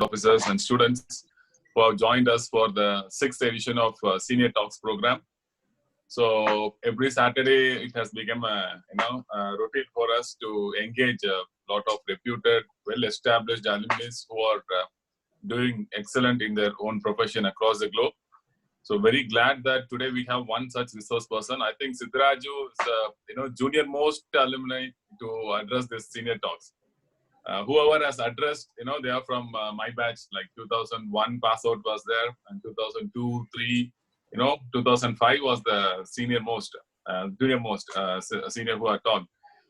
officers and students who have joined us for the 6th edition of Senior Talks program. So every Saturday it has become a routine for us to engage a lot of reputed, well-established alumni who are doing excellent in their own profession across the globe. So very glad that today we have one such resource person. I think Siddharaju is junior most alumni to address this Senior Talks. Whoever has addressed, they are from my batch, like 2001 pass out was there, and 2002, 3, 2005 was the senior most, junior most senior who are talked.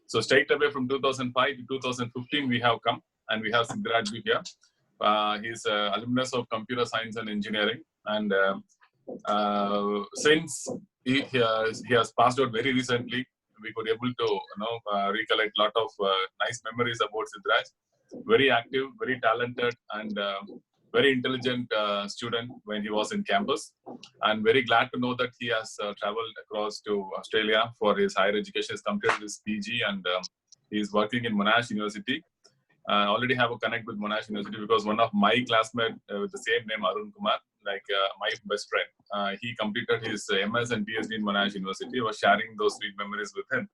So straight away from 2005 to 2015, we have come, and we have Siddharaju here. He's alumnus of computer science and engineering, and since he has passed out very recently, we could able to recollect a lot of nice memories about Siddharaj. Very active, very talented, and very intelligent student when he was in campus. And very glad to know that he has traveled across to Australia for his higher education. He's completed his PG, and he's working in Monash University. I already have a connect with Monash University because one of my classmates with the same name, Arun Kumar, my best friend, he completed his MS and PhD in Monash University. I was sharing those sweet memories with him.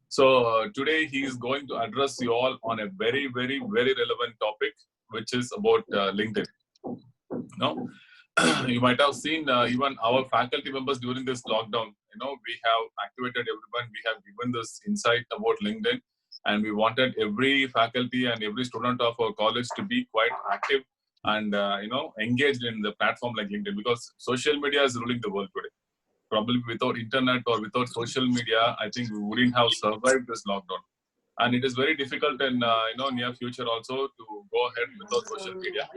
So today he is going to address you all on a very, very, very relevant topic, which is about LinkedIn. You might have seen even our faculty members during this lockdown, we have activated everyone. We have given this insight about LinkedIn. And we wanted every faculty and every student of our college to be quite active and engaged in the platform like LinkedIn, because social media is ruling the world today. Probably without internet or without social media, I think we wouldn't have survived this lockdown. And it is very difficult in near future also to go ahead without social media.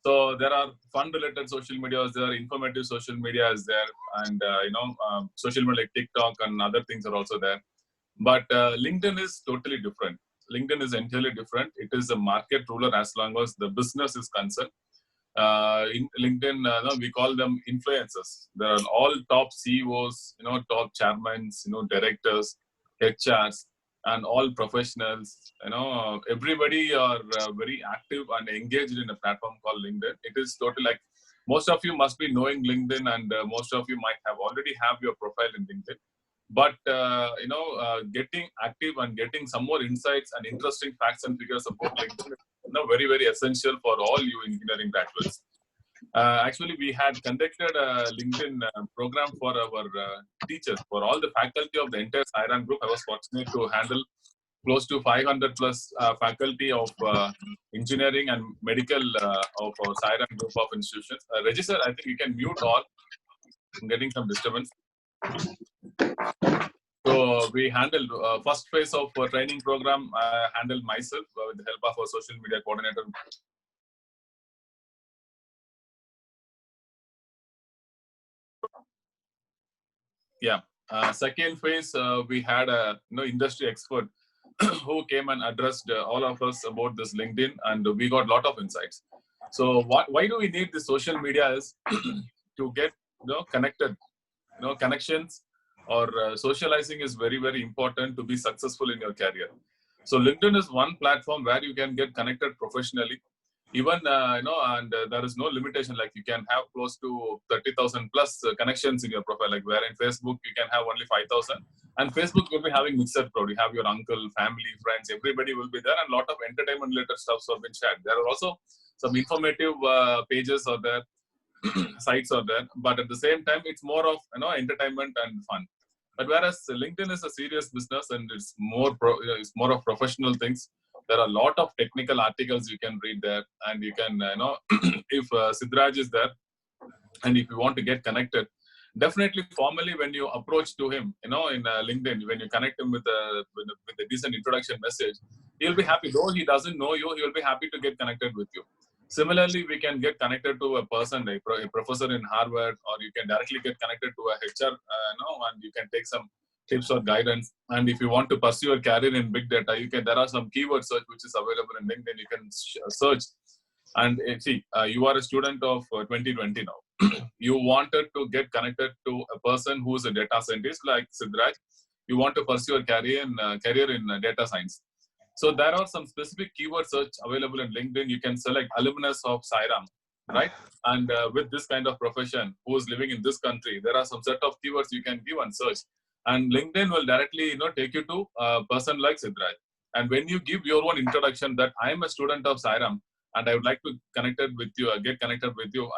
So there are fun-related social medias, there are informative social media is there, and social media like TikTok and other things are also there. But LinkedIn is totally different. LinkedIn is entirely different. It is a market ruler as long as the business is concerned. In LinkedIn, we call them influencers. There are all top CEOs, top chairmen, directors, HRs, and all professionals. Everybody are very active and engaged in a platform called LinkedIn. It is totally like most of you must be knowing LinkedIn, and most of you might have already have your profile in LinkedIn. But getting active and getting some more insights and interesting facts and figures about LinkedIn is very, very essential for all you engineering graduates. Actually, we had conducted a LinkedIn program for our teachers, for all the faculty of the entire Cyran group. I was fortunate to handle close to 500 plus faculty of engineering and medical of our Cyran group of institutions. Register, I think you can mute all. I'm getting some disturbance. So we handled first phase of training program. I handled myself with the help of our social media coordinator. Yeah. Second phase, we had a industry expert who came and addressed all of us about this LinkedIn, and we got a lot of insights. So why do we need the social media is to get connected, connections or socializing is very, very important to be successful in your career. So LinkedIn is one platform where you can get connected professionally. Even, and there is no limitation, like you can have close to 30,000 plus connections in your profile, like where in Facebook, you can have only 5,000. And Facebook will be having mixed crowd. You have your uncle, family, friends, everybody will be there, and a lot of entertainment related stuff have been shared. There are also some informative pages are there, sites are there, but at the same time, it's more of entertainment and fun. But whereas LinkedIn is a serious business and it's more of professional things. There are a lot of technical articles you can read there, and you can if Siddharaj is there, and if you want to get connected, definitely formally when you approach to him, in LinkedIn, when you connect him with a decent introduction message, he'll be happy. Though he doesn't know you, he will be happy to get connected with you. Similarly, we can get connected to a person, like a professor in Harvard, or you can directly get connected to a HR, and you can take some tips or guidance. And if you want to pursue your career in big data, there are some keyword search which is available in LinkedIn. You can search. And see, you are a student of 2020 now. You wanted to get connected to a person who is a data scientist like Siddharaj. You want to pursue your career in data science. So there are some specific keyword search available in LinkedIn. You can select alumnus of Sairam, right? And with this kind of profession, who is living in this country, there are some set of keywords you can give and search, and LinkedIn will directly, take you to a person like Siddharaj. And when you give your own introduction that I am a student of Sairam and I would like to get connected with you.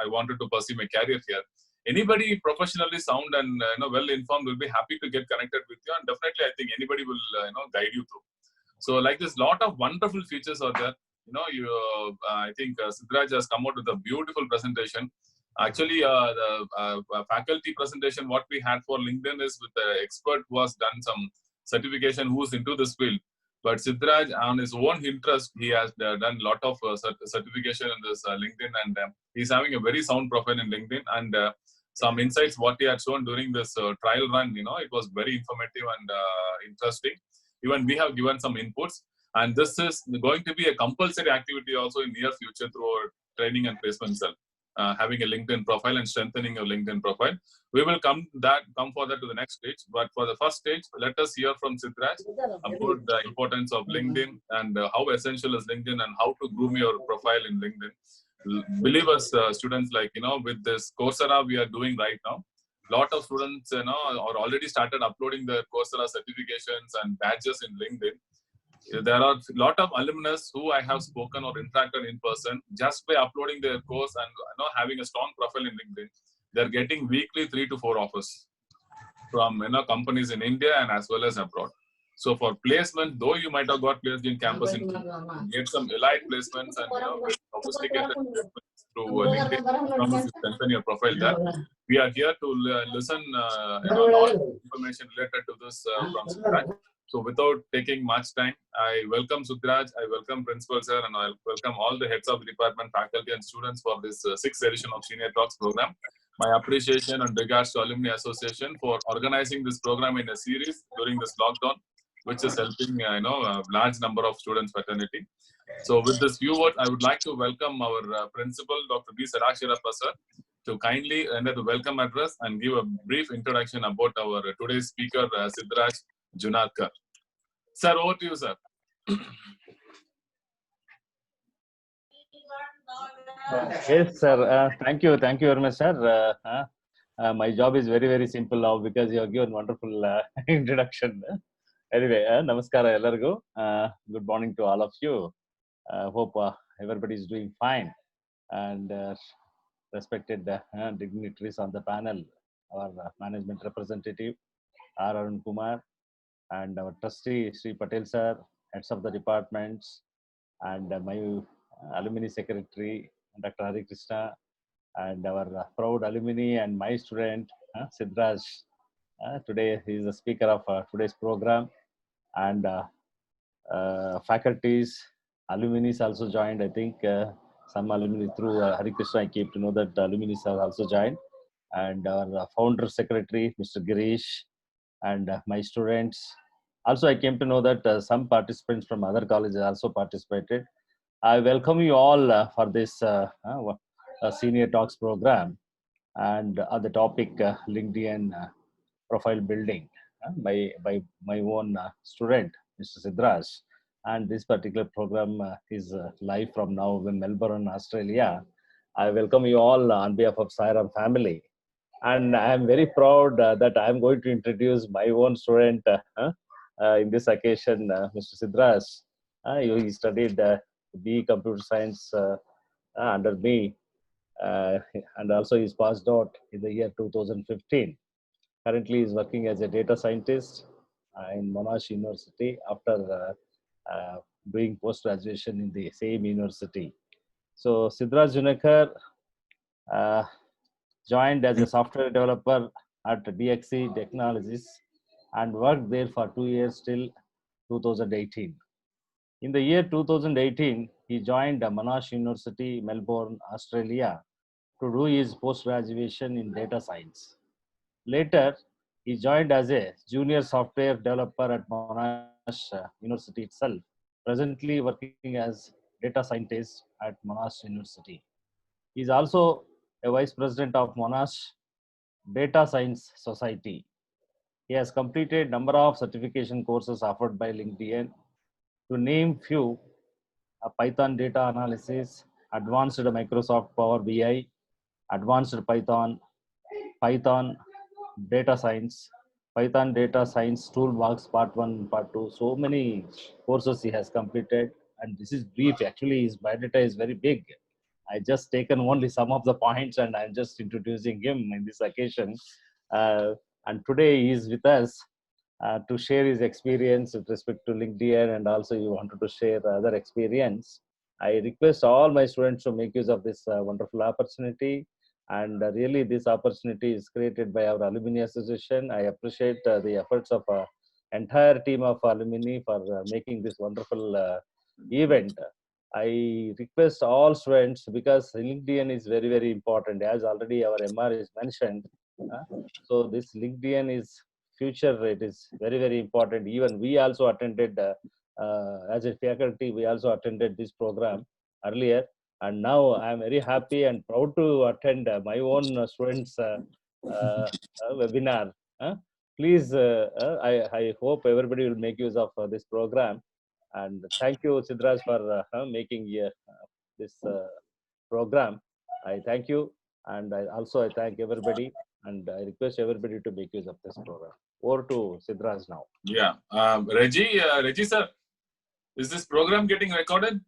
I wanted to pursue my career here. Anybody professionally sound and well informed will be happy to get connected with you, and definitely I think anybody will guide you through. So like this, lot of wonderful features are there. I think Siddharaj has come out with a beautiful presentation. Actually, the faculty presentation what we had for LinkedIn is with the expert who has done some certification, who's into this field. But Siddharaj, on his own interest, he has done a lot of certification in this LinkedIn, and he's having a very sound profile in LinkedIn. And some insights what he had shown during this trial run, it was very informative and interesting. Even we have given some inputs, and this is going to be a compulsory activity also in near future through our training and placement cell. Having a LinkedIn profile and strengthening your LinkedIn profile. We will come further to the next stage. But for the first stage, let us hear from Siddharaj about the importance of LinkedIn and how essential is LinkedIn and how to groom your profile in LinkedIn. Believe us, students, with this Coursera we are doing right now, lot of students, are already started uploading their Coursera certifications and badges in LinkedIn. There are a lot of alumnus who I have spoken or interacted in person just by uploading their course and having a strong profile in LinkedIn. They're getting weekly 3 to 4 offers from companies in India and as well as abroad. So for placement, though you might have got placed in campus, get some elite placements and sophisticated placements through LinkedIn to strengthen your profile there. We are here to listen, lot of information related to this from Siddharaj. So without taking much time, I welcome Siddharaj, I welcome Principal Sir, and I welcome all the heads of the department, faculty, and students for this 6th edition of Senior Talks program. My appreciation and regards to Alumni Association for organizing this program in a series during this lockdown, which is helping a large number of students fraternity. So with this few words, I would like to welcome our principal, Dr. B. Sadashirappa sir, to kindly enter the welcome address and give a brief introduction about our today's speaker, Siddharaj Junadkar. Sir, over to you, sir. Yes, sir. Thank you very much, sir. My job is very, very simple now because you have given wonderful introduction. Anyway, namaskara ellargu. Good morning to all of you. Hope everybody is doing fine. And respected dignitaries on the panel, our management representative, R. Arun Kumar, and our trustee, Sri Patel sir, heads of the departments, and my alumni secretary, Dr. Hari Krishna, and our proud alumni and my student, Siddharaj. Today he is the speaker of today's program, and faculties, alumni also joined. I think some alumni through Hari Krishna, I came to know that alumni have also joined, and our founder secretary, Mr. Girish, and my students. Also, I came to know that some participants from other colleges also participated. I welcome you all for this Senior Talks program, and on the topic LinkedIn profile building by my own student, Mr. Siddharaj. And this particular program is live from now in Melbourne, Australia. I welcome you all on behalf of Sairam family. And I am very proud that I am going to introduce my own student in this occasion, Mr. Siddharaj. He studied BE Computer Science under me, and also he's passed out in the year 2015. Currently, he's working as a data scientist in Monash University after doing post-graduation in the same university. So Siddharaj Junadkar joined as a software developer at DXC Technologies and worked there for 2 years till 2018. In the year 2018, he joined Monash University, Melbourne, Australia to do his post-graduation in data science. Later, he joined as a junior software developer at Monash University itself, presently working as data scientist at Monash University. He is also a vice president of Monash Data Science Society. He has completed number of certification courses offered by LinkedIn To name few, Python data analysis, advanced Microsoft Power BI, advanced Python data science, Python data science toolbox part 1, part 2. So many courses he has completed, and this is brief. Actually, his biodata is very big. I just taken only some of the points, and I'm just introducing him in this occasion. And today he is with us to share his experience with respect to LinkedIn, and also he wanted to share other experience. I request all my students to make use of this wonderful opportunity. And really, this opportunity is created by our Alumni Association. I appreciate the efforts of entire team of alumni for making this wonderful event. I request all students, because LinkedIn is very, very important, as already our MR is mentioned. So this LinkedIn is future. It is very, very important. Even we also attended, as a faculty, we also attended this program earlier. And now I am very happy and proud to attend my own students' webinar. Please, I hope everybody will make use of this program. And thank you, Sidraj, for making this program. I thank you, and I thank everybody, and I request everybody to make use of this program. Over to Sidraj now. Yeah. Reggie sir, is this program getting recorded?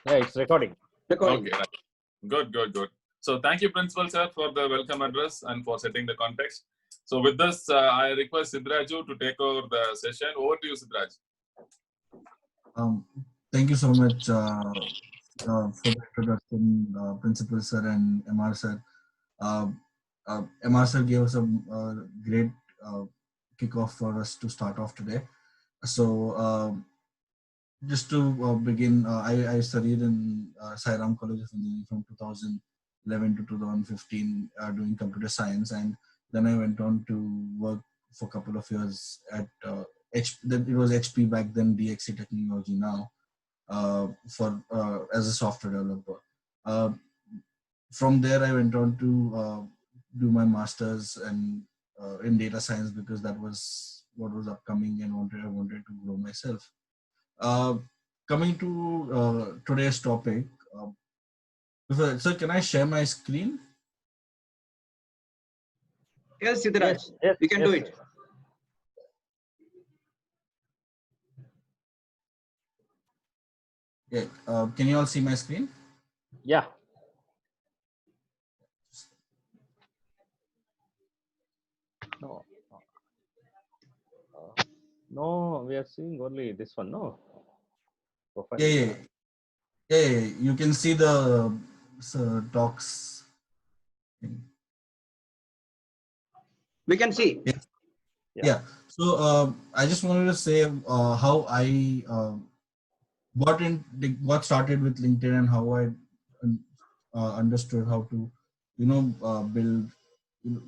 Yeah, it's recording. Okay, right. Good. So thank you, Principal Sir, for the welcome address and for setting the context. So with this, I request Sidraju to take over the session. Over to you, Sidraj. Thank you so much for the introduction, Principal Sir and MR Sir. MR Sir gave us a great kickoff for us to start off today. So just to begin, I studied in Sai Ram College of Engineering from 2011 to 2015 doing computer science, and then I went on to work for a couple of years at it was HP back then, DXC Technology now, as a software developer. From there, I went on to do my master's and in data science, because that was what was upcoming and I wanted to grow myself. Coming to today's topic, so can I share my screen? Yes, Siddharth, Yes, we can do it. Yeah. Can you all see my screen? Yeah. No. No, we are seeing only this one. No. Profile. Yeah. You can see the talks. We can see. Yeah. So I just wanted to say how I got started with LinkedIn and how I understood how to, build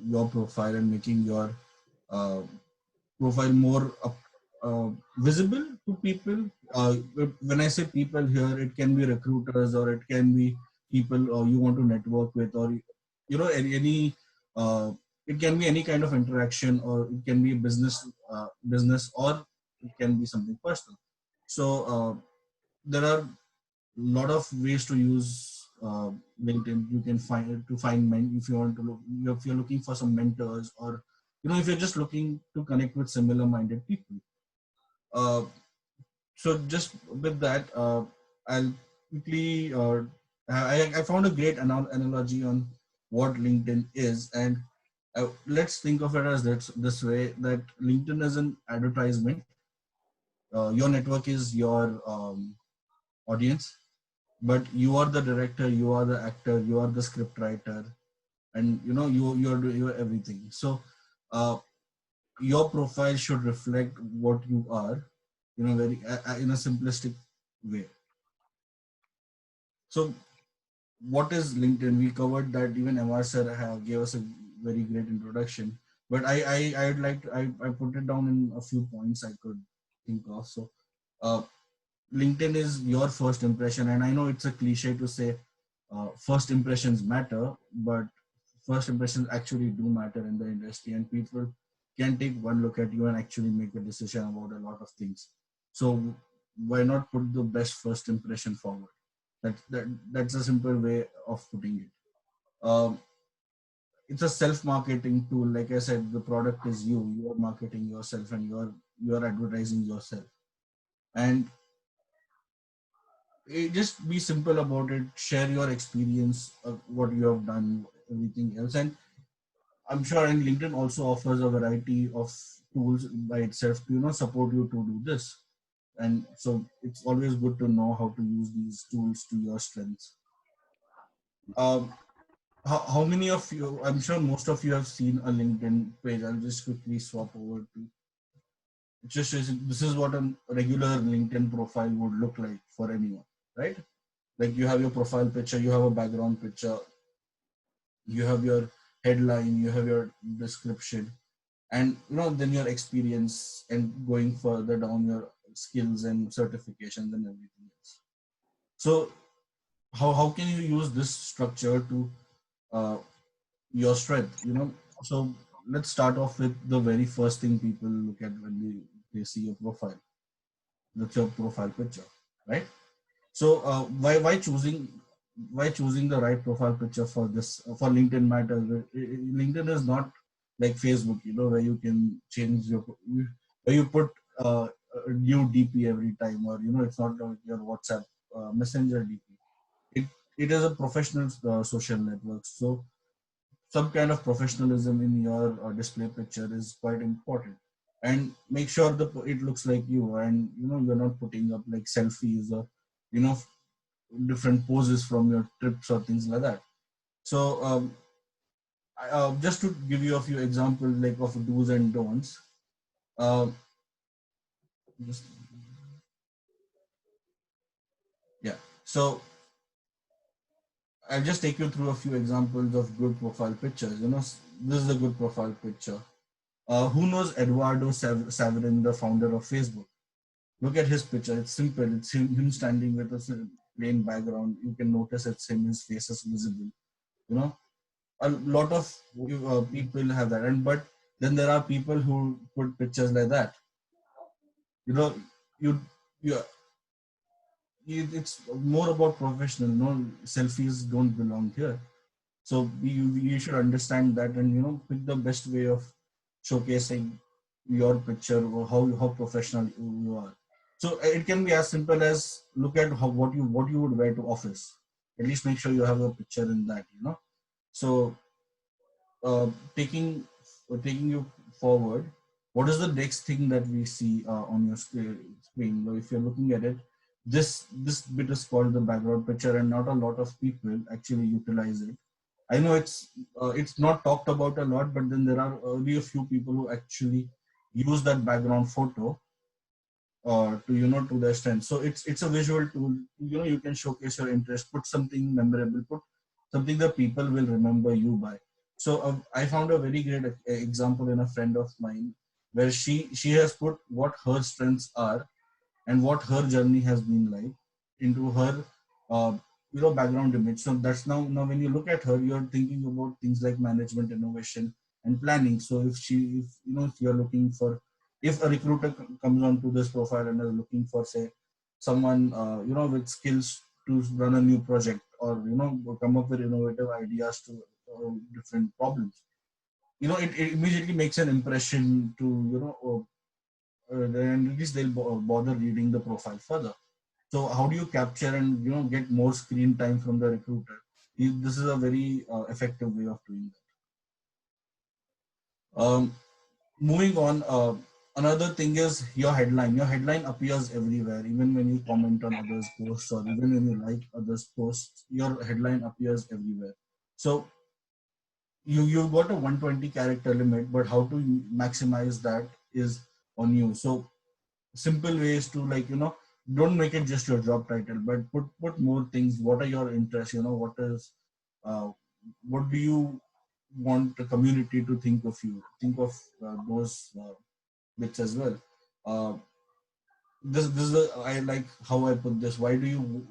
your profile and making your profile more visible to people. When I say people here, it can be recruiters, or it can be people you want to network with, or any it can be any kind of interaction, or it can be business, or it can be something personal. So there are a lot of ways to use LinkedIn. You can find if you want to look, if you're looking for some mentors, or if you're just looking to connect with similar minded people. So just with that, I'll quickly I found a great analogy on what LinkedIn is, and let's think of it as this way, that LinkedIn is an advertisement. Your network is your audience, but you are the director, you are the actor, you are the script writer, and you're everything. So your profile should reflect what you are, very in a simplistic way. So what is LinkedIn? We covered that. Even MR sir gave us a very great introduction, but I'd like to, I put it down in a few points I could think of. So LinkedIn is your first impression, and I know it's a cliche to say first impressions matter, but first impressions actually do matter in the industry, and people can take one look at you and actually make a decision about a lot of things. So why not put the best first impression forward? That's a simple way of putting it. Um, it's a self-marketing tool. Like I said, the product is you. You are marketing yourself, and you are advertising yourself. And just be simple about it. Share your experience of what you have done, everything else. And I'm sure, and LinkedIn also offers a variety of tools by itself to support you to do this. And so it's always good to know how to use these tools to your strengths. Um, how many of you? I'm sure most of you have seen a LinkedIn page. I'll just quickly swap over to. It's just this is what a regular LinkedIn profile would look like for anyone, right? Like you have your profile picture, you have a background picture, you have your headline, you have your description, and then your experience, and going further down your skills and certifications and everything else. So how can you use this structure to uh, your strength? So let's start off with the very first thing people look at when they see your profile. That's your profile picture, right? So why choosing the right profile picture for this, for LinkedIn matters? LinkedIn is not like Facebook, where you can change where you put a new DP every time, or it's not like your WhatsApp Messenger DP. It is a professional social network, so some kind of professionalism in your display picture is quite important. And make sure that it looks like you, and you're not putting up like selfies or you know different poses from your trips or things like that. So just to give you a few examples like of do's and don'ts. Uh, just, yeah. So I'll just take you through a few examples of good profile pictures. This is a good profile picture. Who knows Eduardo Saverin, the founder of Facebook? Look at his picture. It's simple. It's him standing with a plain background. You can notice it's him. His face is visible. You know, a lot of people have that, and but then there are people who put pictures like that. You know, you you, it's more about professional. No, selfies don't belong here. So you should understand that, and pick the best way of showcasing your picture, or how professional you are. So it can be as simple as look at what you would wear to office. At least make sure you have a picture in that. So uh, taking taking you forward, what is the next thing that we see on your screen? If you're looking at it, this bit is called the background picture, and not a lot of people actually utilize it. I know it's not talked about a lot, but then there are only a few people who actually use that background photo to their strength. So it's a visual tool. You can showcase your interest, put something memorable, put something that people will remember you by. So I found a very great example in a friend of mine, where she has put what her strengths are and what her journey has been like into her uh, background image. So that's now when you look at her, you're thinking about things like management, innovation, and planning. So if you're looking for, if a recruiter comes onto this profile and is looking for, say, someone with skills to run a new project, or come up with innovative ideas to different problems, it immediately makes an impression to then at least they'll bother reading the profile further. So how do you capture and get more screen time from the recruiter? This is a very effective way of doing that. Moving on, another thing is your headline. Your headline appears everywhere, even when you comment on others' posts, or even when you like others' posts. Your headline appears everywhere. So you got a 120 character limit, but how to maximize that is on you. So simple ways to, don't make it just your job title, but put more things. What are your interests? Uh, what do you want the community to think of you? Think of those bits as well. uh, this is I like how I put this. Why do you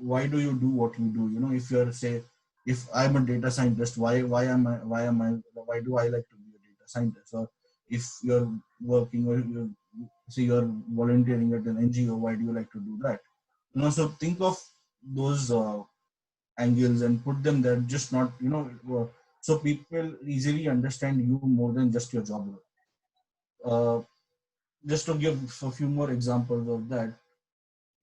do what you do? If you're, say, if I'm a data scientist, why do I like to be a data scientist? Or if you're working, or say you're volunteering at an NGO, why do you like to do that? So think of those angles and put them there, just not, so people easily understand you more than just your job role. Just to give a few more examples of that,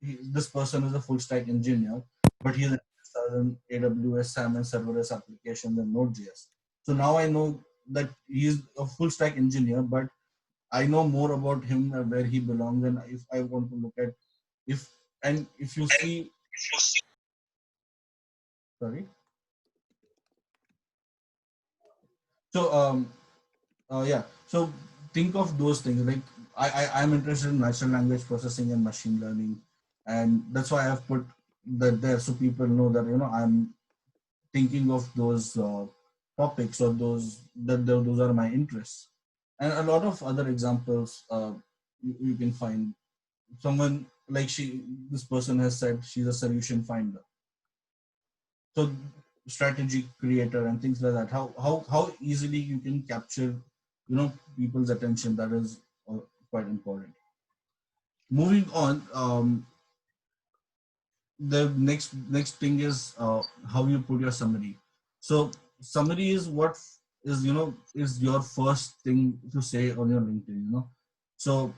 this person is a full stack engineer, but he's interested in AWS, SAM, and serverless applications and Node.js. So now I know that he's a full stack engineer, but I know more about him, where he belongs, and if I want to look at if and if you see, sorry. So yeah. So think of those things. Like I'm interested in natural language processing and machine learning, and that's why I've put that there so people know that I'm thinking of those topics, or those are my interests. And a lot of other examples you can find. Someone like this person has said she's a solution finder. So strategy creator and things like that. How easily you can capture people's attention, that is quite important. Moving on, the next thing is how you put your summary. So summary is what is your first thing to say on your LinkedIn. So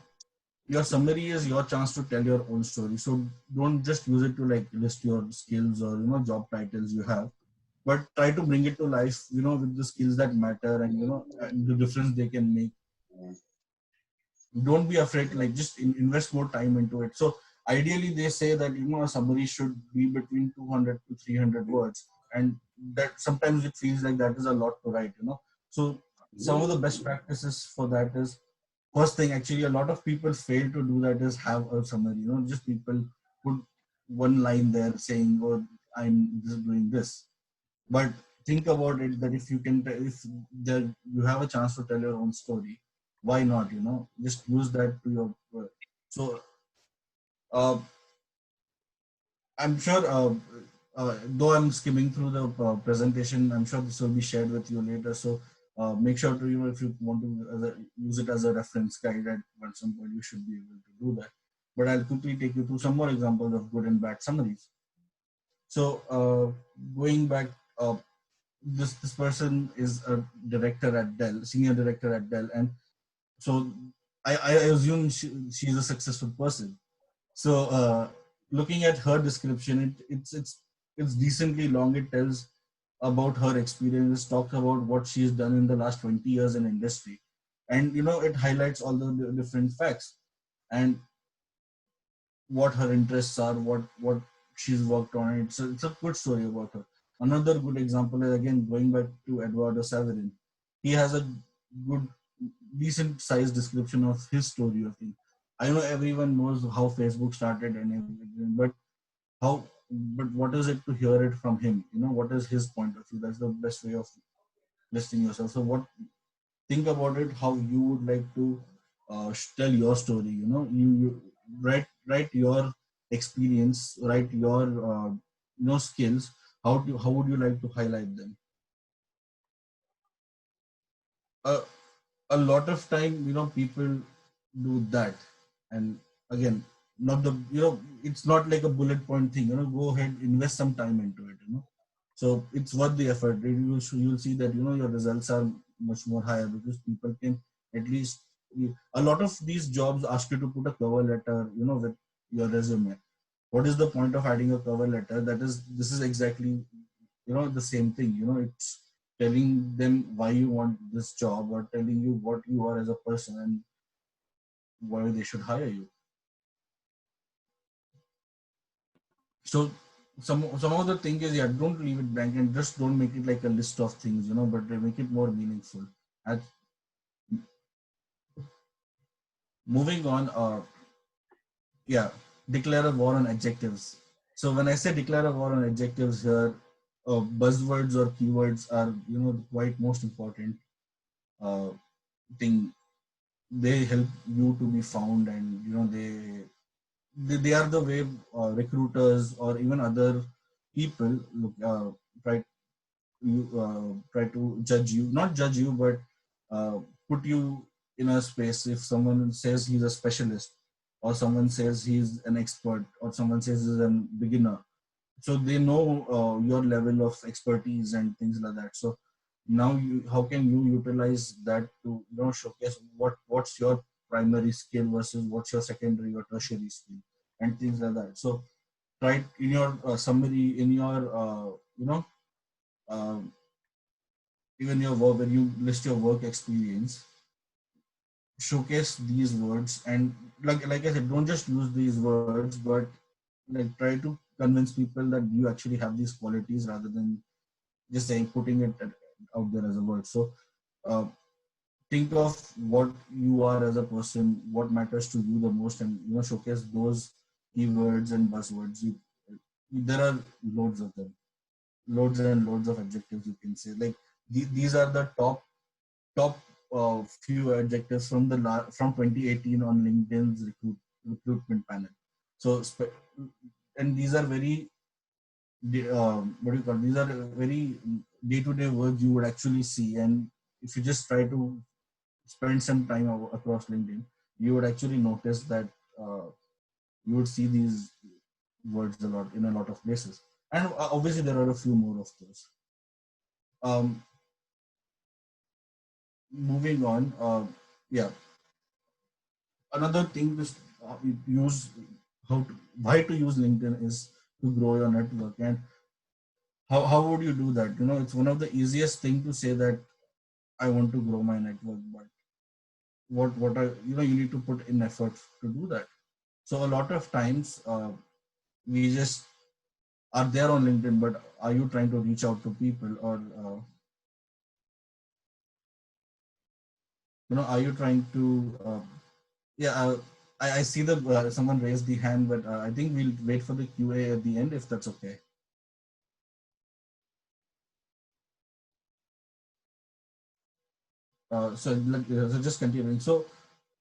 your summary is your chance to tell your own story. So don't just use it to like list your skills or job titles you have, but try to bring it to life, with the skills that matter, and and the difference they can make. Don't be afraid to like just invest more time into it. So ideally they say that a summary should be between 200 to 300 words, and that sometimes it feels like that is a lot to write. So some of the best practices for that is, first thing, actually a lot of people fail to do that, is have a summary. Just people put one line there saying, oh, I'm just doing this. But think about it, that if you can, if you have a chance to tell your own story, why not? Just use that to your. So uh, I'm sure. Though I'm skimming through the presentation, I'm sure this will be shared with you later. So make sure to if you want to use it as a reference guide at some point, you should be able to do that. But I'll quickly take you through some more examples of good and bad summaries. So going back. This person is a director at Dell, senior director at Dell, and so I assume she's a successful person. So looking at her description, it's decently long. It tells about her experiences, talks about what she's done in the last 20 years in industry, and it highlights all the different facts and what her interests are, what she's worked on. It's a good story about her. Another good example is, again, going back to Eduardo Saverin. He has a good, decent sized description of his story of things. I know everyone knows how Facebook started and everything, but what is it to hear it from him? What is his point of view? That's the best way of listing yourself. So think about it, how you would like to tell your story. You write your experience, write your skills. How would you like to highlight them? A lot of time, people do that, and again, not the it's not like a bullet point thing. Go ahead, invest some time into it. So it's worth the effort. You'll see that your results are much more higher, because people can at least, a lot of these jobs ask you to put a cover letter, with your resume. What is the point of adding a cover letter? This is exactly the same thing. It's telling them why you want this job, or telling you what you are as a person and why they should hire you. So some of the thing is, yeah, don't leave it blank, and just don't make it like a list of things, but make it more meaningful. And moving on, yeah, declare a war on adjectives. So when I say declare a war on adjectives here, buzzwords or keywords are quite most important uh, thing. They help you to be found, and they are the way recruiters or even other people try try to judge you, not judge you, but uh, put you in a space, if someone says he's a specialist, or someone says he's an expert, or someone says he's a beginner, so they know your level of expertise and things like that. So now how can you utilize that to showcase what's your primary skill versus what's your secondary or tertiary skill and things like that. So right in your summary, in your um, even your work, when you list your work experience, showcase these words, and like I said, don't just use these words, but like try to convince people that you actually have these qualities rather than just saying putting it out there as a word. So uh, think of what you are as a person, what matters to you the most, and showcase those keywords and buzzwords. There are loads of them, loads and loads of adjectives you can say. Like these are the top few adjectives from from 2018 on LinkedIn's recruitment panel. So and these are very what do you call, these are very day-to-day words you would actually see, and if you just try to spend some time across LinkedIn, you would actually notice that you would see these words a lot in a lot of places. And obviously there are a few more of those. um, Moving on, yeah, another thing is use why to use LinkedIn is to grow your network. And how would you do that? It's one of the easiest thing to say that I want to grow my network, but what are you need to put in effort to do that. So a lot of times we just are there on LinkedIn, but are you trying to reach out to people, or are you trying to yeah I see the someone raised the hand, but I think we'll wait for the QA at the end if that's okay. So just continuing. So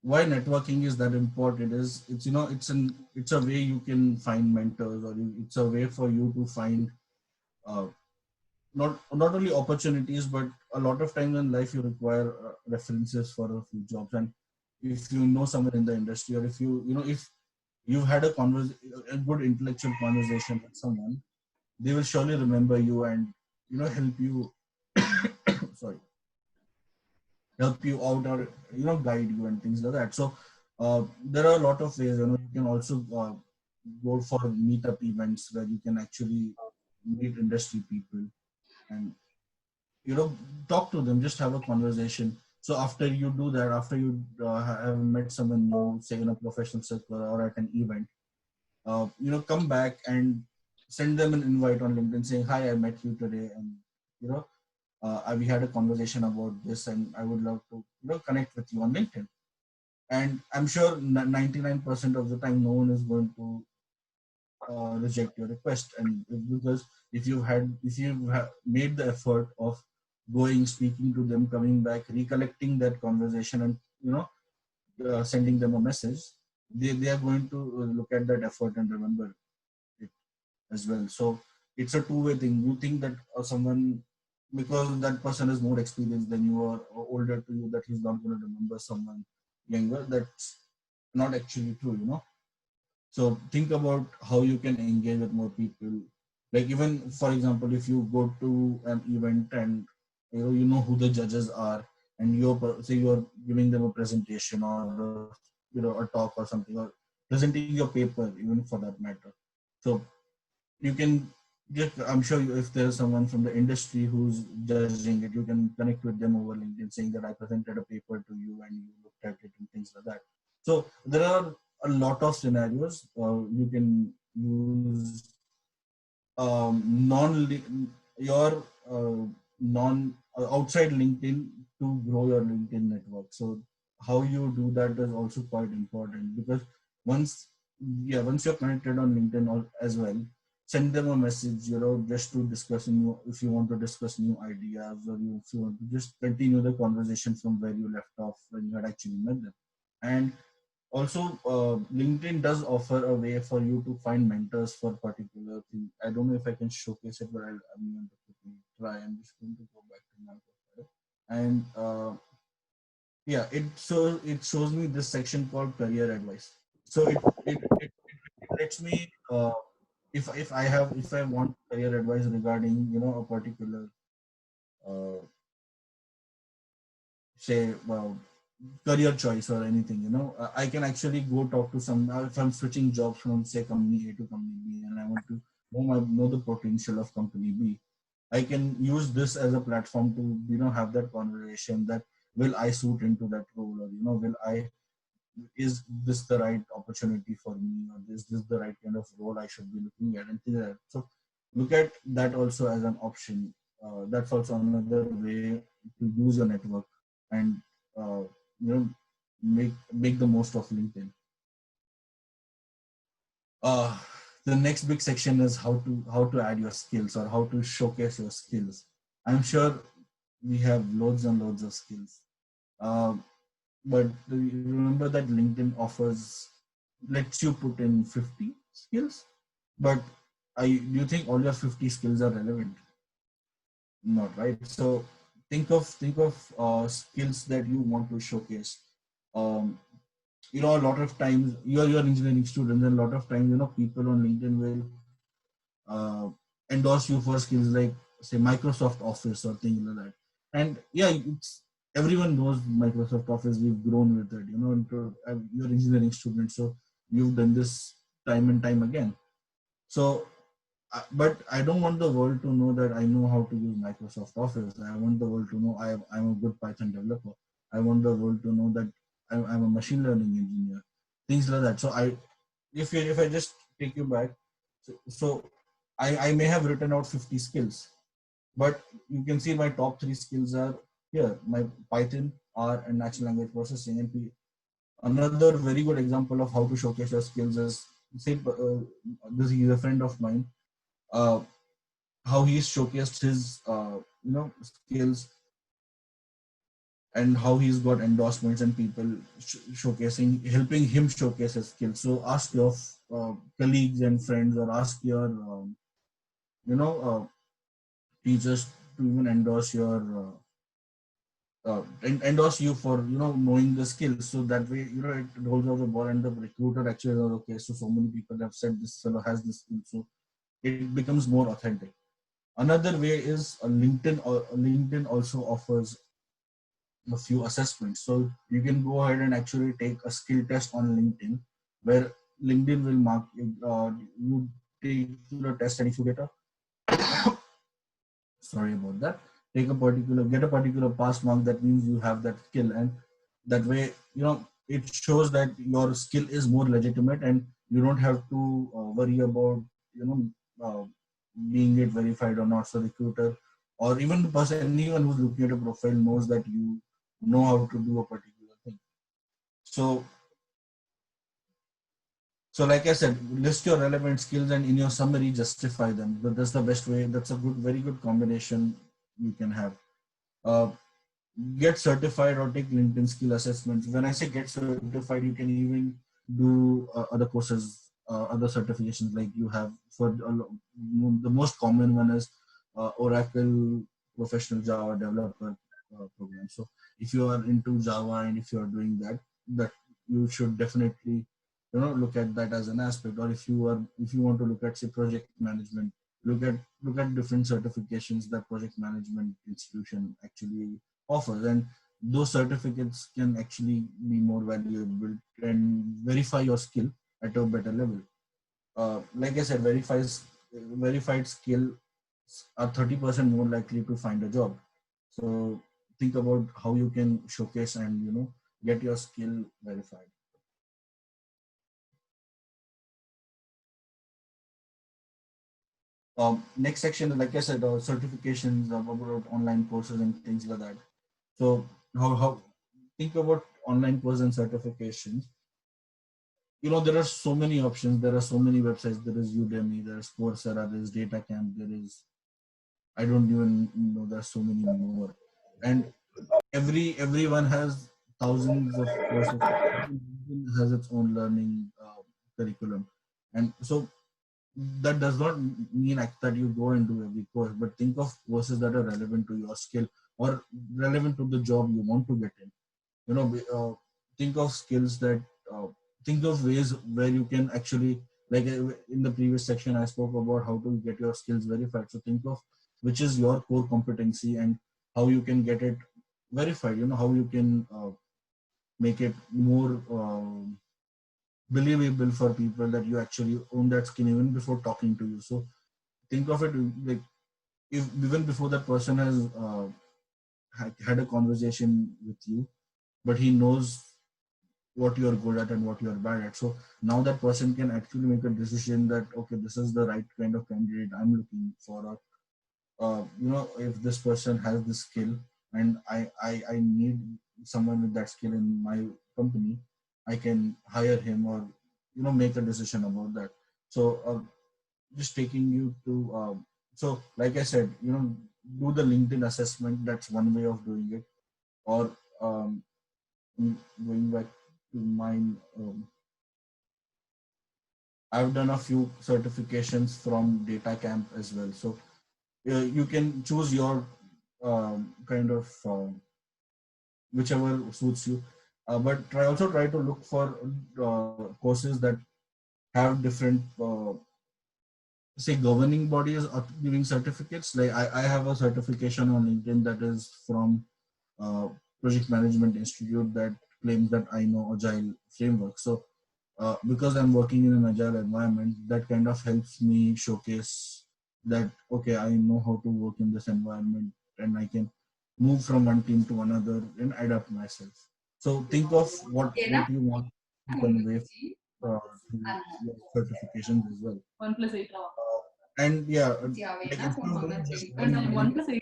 why networking is that important is it's a way you can find mentors, or it's a way for you to find uh, not only opportunities, but a lot of times in life you require references for a few jobs. And if you know someone in the industry, or if if you've had a good intellectual conversation with someone, they will surely remember you and help you sorry, help you out, or guide you and things like that. So there are a lot of ways. You can also go for meetup events where you can actually meet industry people and talk to them, just have a conversation. So after you do that, after you have met someone new, say in a professional circle or at an event, come back and send them an invite on LinkedIn saying, hi, I met you today, and you know we had a conversation about this, and I would love to connect with you on LinkedIn. And I'm sure 99% of the time no one is going to reject your request. And because if you've made the effort of going, speaking to them, coming back, recollecting that conversation, and sending them a message, they are going to look at that effort and remember it as well. So it's a two-way thing. You think that someone, because that person is more experienced than you or older to you, that he's not going to remember someone younger. That's not actually true. So think about how you can engage with more people. Like, even for example, if you go to an event and who the judges are, and say you're giving them a presentation, or a talk or something, or presenting your paper, even for that matter. So you can just, I'm sure if there's someone from the industry who's judging it, you can connect with them over LinkedIn saying that I presented a paper to you and you looked at it and things like that. So there are a lot of scenarios you can use non your non outside LinkedIn to grow your LinkedIn network. So how you do that is also quite important, because once once you're connected on LinkedIn as well, send them a message, just to discuss if you want to discuss new ideas, or if you want to just continue the conversation from where you left off when you had actually met them. And also, LinkedIn does offer a way for you to find mentors for particular thing. I don't know if I can showcase it, but I'm going to quickly try. I'm just going to go back to my profile. And Yeah, it shows me this section called career advice. So it lets me if I have if I want career advice regarding a particular uh, say career choice or anything, I can actually go talk to some if I'm switching jobs from say company A to company B and I want to know the potential of company B. I can use this as a platform to have that conversation that will I suit into that role, or will I is this the right opportunity for me, or is this the right kind of role I should be looking at, and things like that. So look at that also as an option. That's also another way to use your network and uh, you know make the most of LinkedIn. uh, the next big section is how to add your skills or how to showcase your skills. I'm sure we have loads and loads of skills, uh, but remember that LinkedIn offers lets you put in 50 skills, but do you think all your 50 skills are relevant? Not right. So think of skills that you want to showcase. um, a lot of times you're engineering students, and a lot of times people on LinkedIn will uh, endorse you for skills like say Microsoft Office or things like that. And yeah, it's everyone knows Microsoft Office. We've grown with it, you're engineering students, so you've done this time and time again. So but I don't want the world to know that I know how to use Microsoft Office. I want the world to know I'm a good Python developer. I want the world to know that I'm a machine learning engineer, things like that. So if I just take you back, so I may have written out 50 skills, but you can see my top three skills are here: my Python, R, and natural language processing. And another very good example of how to showcase your skills is say this is a friend of mine. Uh, how he's showcased his skills, and how he's got endorsements and people showcasing helping him showcase his skills. So ask your colleagues and friends, or ask your you know teachers to even endorse you for knowing the skills. So that way it rolls off the ball, and the recruiter actually knows, okay, so many people have said this fellow has this skill, so it becomes more authentic. Another way is LinkedIn. LinkedIn also offers a few assessments. So you can go ahead and actually take a skill test on LinkedIn, where LinkedIn will mark you take the test, and if you get a sorry about that, get a particular pass mark, that means you have that skill, and that way it shows that your skill is more legitimate, and you don't have to worry about uh, being it verified or not. So recruiter or even the person, anyone who's looking at a profile knows that you know how to do a particular thing. So like I said, list your relevant skills and in your summary justify them. That's the best way. That's a very good combination you can have. uh, get certified or take LinkedIn skill assessments. When I say get certified, you can even do other courses, other certifications like you have for the most common one is Oracle Professional Java Developer program. So if you are into Java and if you are doing that you should definitely look at that as an aspect. Or if you want to look at say project management, look at different certifications that project management institution actually offers, and those certificates can actually be more valuable and verify your skill at a better level. Like I said, verified skill are 30% more likely to find a job. So think about how you can showcase and get your skill verified. Next section, like I said, certifications about online courses and things like that. So how think about online courses and certifications. There are so many options. There are so many websites. There is Udemy, there's Coursera, there's DataCamp, there is, I don't even know, there's so many more. And everyone has thousands of courses. Everyone has its own learning curriculum. And so that does not mean that you go and do every course, but think of courses that are relevant to your skill or relevant to the job you want to get in. think of skills that think of ways where you can actually, like in the previous section I spoke about how to get your skills verified. So think of which is your core competency and how you can get it verified, how you can make it more believable for people that you actually own that skill even before talking to you. So think of it like, if even before that person has had a conversation with you, but he knows what you're good at and what you're bad at. So now that person can actually make a decision that, okay, this is the right kind of candidate I'm looking for. Or, if this person has this skill and I need someone with that skill in my company, I can hire him or, make a decision about that. So just taking you to, so like I said, do the LinkedIn assessment. That's one way of doing it. Or going back to mine, I've done a few certifications from Data Camp as well. So you can choose your kind of whichever suits you. But try to look for courses that have different say governing bodies are giving certificates. Like I have a certification on LinkedIn that is from Project Management Institute that claims that I know Agile framework. So because I'm working in an Agile environment, that kind of helps me showcase that, okay, I know how to work in this environment and I can move from one team to another and adapt myself. So think of what you want to convey to your certifications as well. 1+8. And yeah, like instead of doing just one, 1+8.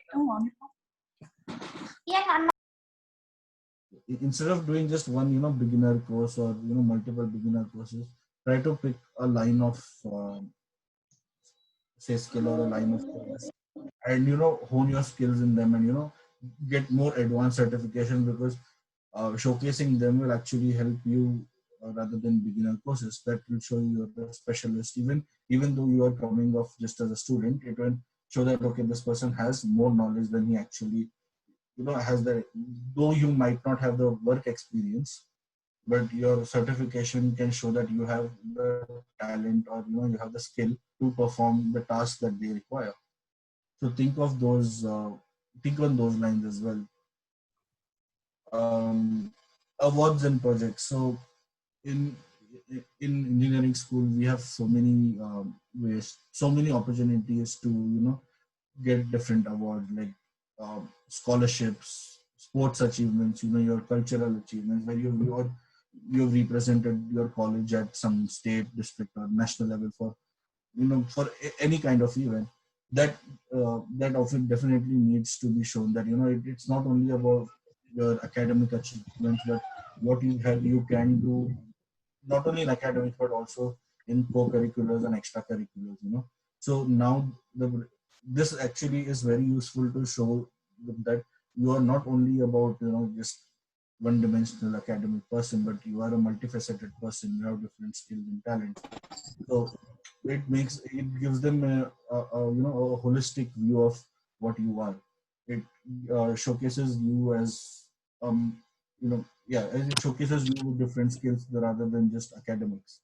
instead of doing just one, beginner course or multiple beginner courses, try to pick a line of say skill or a line of course, and hone your skills in them, and get more advanced certification, because showcasing them will actually help you rather than beginner courses that will show you you're a specialist. Even though you are coming off just as a student, it will show that, okay, this person has more knowledge than he actually has. The though you might not have the work experience, but your certification can show that you have the talent, or you have the skill to perform the tasks that they require. So think on those lines as well. Awards and projects. So in engineering school, we have so many ways, so many opportunities to get different awards, like scholarships, sports achievements, your cultural achievements, where you've represented your college at some state, district, or national level for for any kind of event. That often definitely needs to be shown that it's not only about your academic achievements, but what you can do not only in academics but also in co-curriculars and extracurriculars. So now this actually is very useful to show that you are not only about just one-dimensional academic person, but you are a multifaceted person. You have different skills and talents. So it gives them a holistic view of what you are. It showcases you as it showcases you with different skills rather than just academics.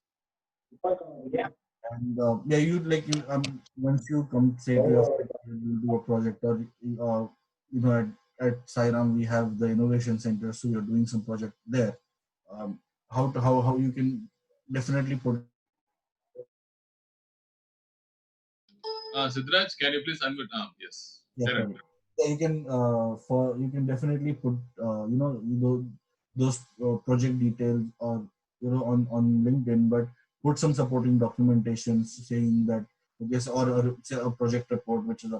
And you like you once you come say to your friend, you do a project, or at Sairam we have the innovation center, so you're doing some project there. How you can definitely put Siddharaj, can you please unmute? Yes. yeah, Correct. sorry. Yeah, you can definitely put those project details, or on LinkedIn, but put some supporting documentation saying that, yes, or say a project report which is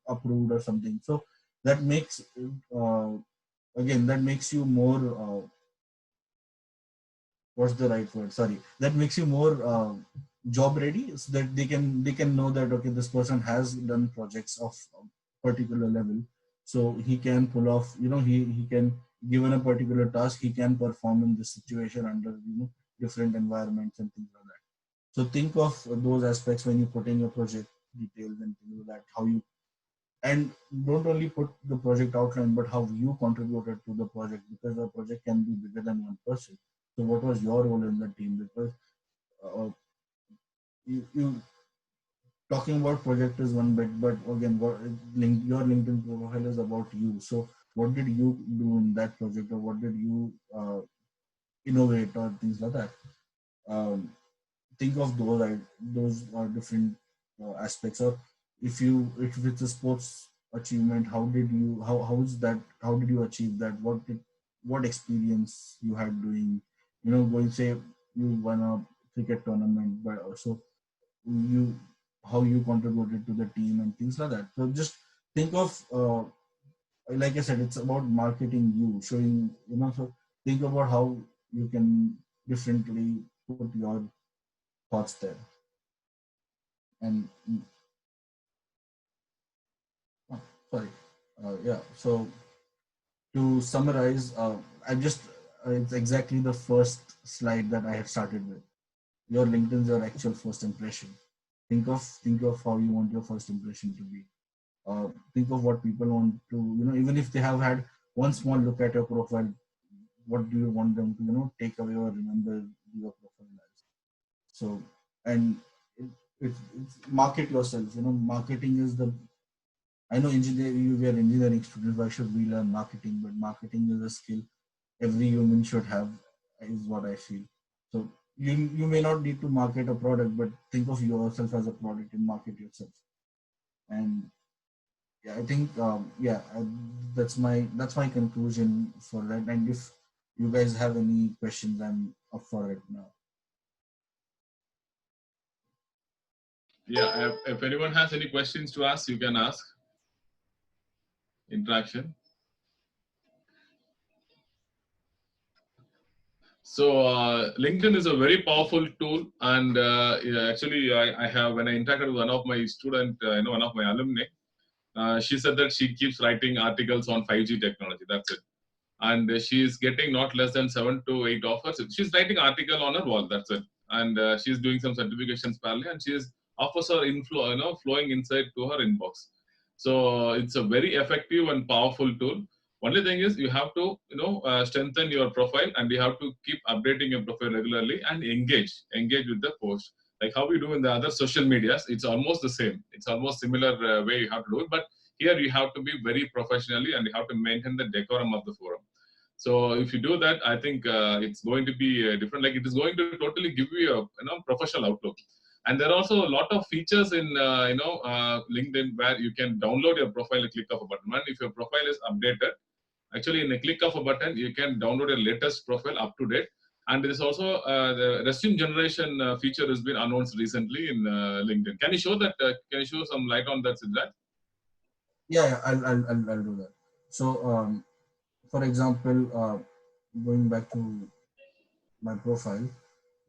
approved or something. So that makes that makes you more what's the right word? Sorry, that makes you more job ready, so that they can know that, okay, this person has done projects of a particular level, so he can pull off. He can, given a particular task, he can perform in this situation under different environments and things like that. So think of those aspects when you put in your project details and things like that. How you and don't only put the project outline, but how you contributed to the project, because the project can be bigger than one person. So what was your role in the team? Because uh, you talking about project is one bit, but again, your LinkedIn profile is about you. So what did you do in that project, or what did you innovate, or things like that? Um, think of those are different aspects. Or if it's a sports achievement, how is that, how did you achieve that, what experience you had doing, going, say you won a cricket tournament, but also you how you contributed to the team and things like that. So just think of, like I said, it's about marketing you, showing, so think about how you can differently put your thoughts there. And oh, sorry, yeah. So to summarize, I just it's exactly the first slide that I had started with. Your LinkedIn is your actual first impression. Think of how you want your first impression to be. Think of what people want to, even if they have had one small look at your profile, what do you want them to, take away or remember your profile as? So, and it's market yourself. Marketing is the, I know we are engineering students. Why should we learn marketing? But marketing is a skill every human should have, is what I feel. So you may not need to market a product, but think of yourself as a product and market yourself. And yeah, I think that's my conclusion for that. And if you guys have any questions, I'm up for it now. Yeah, if anyone has any questions to ask, you can ask. Interaction. So LinkedIn is a very powerful tool, and yeah, actually, I have, when I interacted with one of my student, one of my alumni, she said that she keeps writing articles on 5G technology. That's it, and she is getting not less than 7 to 8 offers. She's writing article on her wall. That's it, and she's doing some certifications parallel, and she is offers her flowing inside to her inbox. So it's a very effective and powerful tool. Only thing is you have to strengthen your profile, and you have to keep updating your profile regularly and engage with the post, like how we do in the other social medias. It's almost the same, it's almost similar way you have to do it, but here you have to be very professionally, and you have to maintain the decorum of the forum. So if you do that, I think it's going to be different. Like, it is going to totally give you a professional outlook. And there are also a lot of features in LinkedIn where you can download your profile at a click of a button. And if your profile is updated, actually in a click of a button, you can download your latest profile up to date. And there is also the resume generation feature has been announced recently in LinkedIn. Can you show that? Can you show some light on that, Siddharth? Yeah, I'll do that. So, for example, going back to my profile,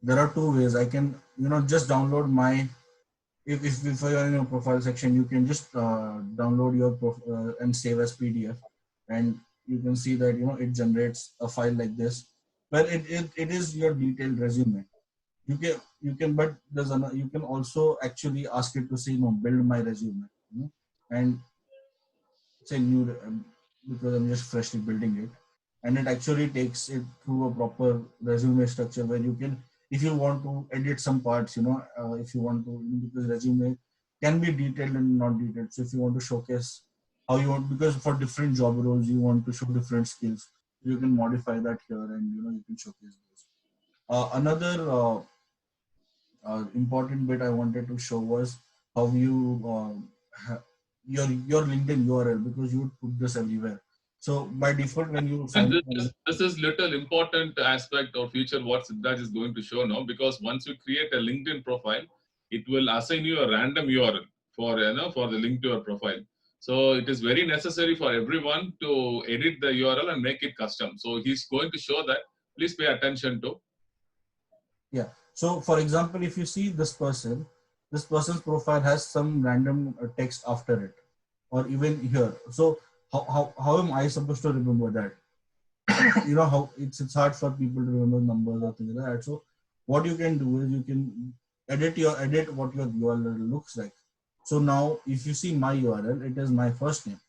there are two ways I can, just download my. If you're in your profile section, you can just download your and save as PDF, and you can see that it generates a file like this, where it is your detailed resume. You can but you can also actually ask it to say, build my resume, and say new, because I'm just freshly building it, and it actually takes it through a proper resume structure where you can, if you want to edit some parts, if you want to, because resume can be detailed and not detailed. So if you want to showcase how you want, because for different job roles you want to show different skills, you can modify that here, and you can showcase those. Another important bit I wanted to show was how you your LinkedIn URL, because you would put this everywhere. So by default, when you And sign up, this is little important aspect or feature what Siddharth is going to show now, because once you create a LinkedIn profile, it will assign you a random URL for for the link to your profile. So it is very necessary for everyone to edit the URL and make it custom. So he's going to show that. Please pay attention to. yeah. So for example, if you see this person's profile has some random text after it, or even here. So how am I supposed to remember that? How it's hard for people to remember numbers or things like that. So what you can do is you can edit what your URL looks like. So now if you see my URL, it is my first name.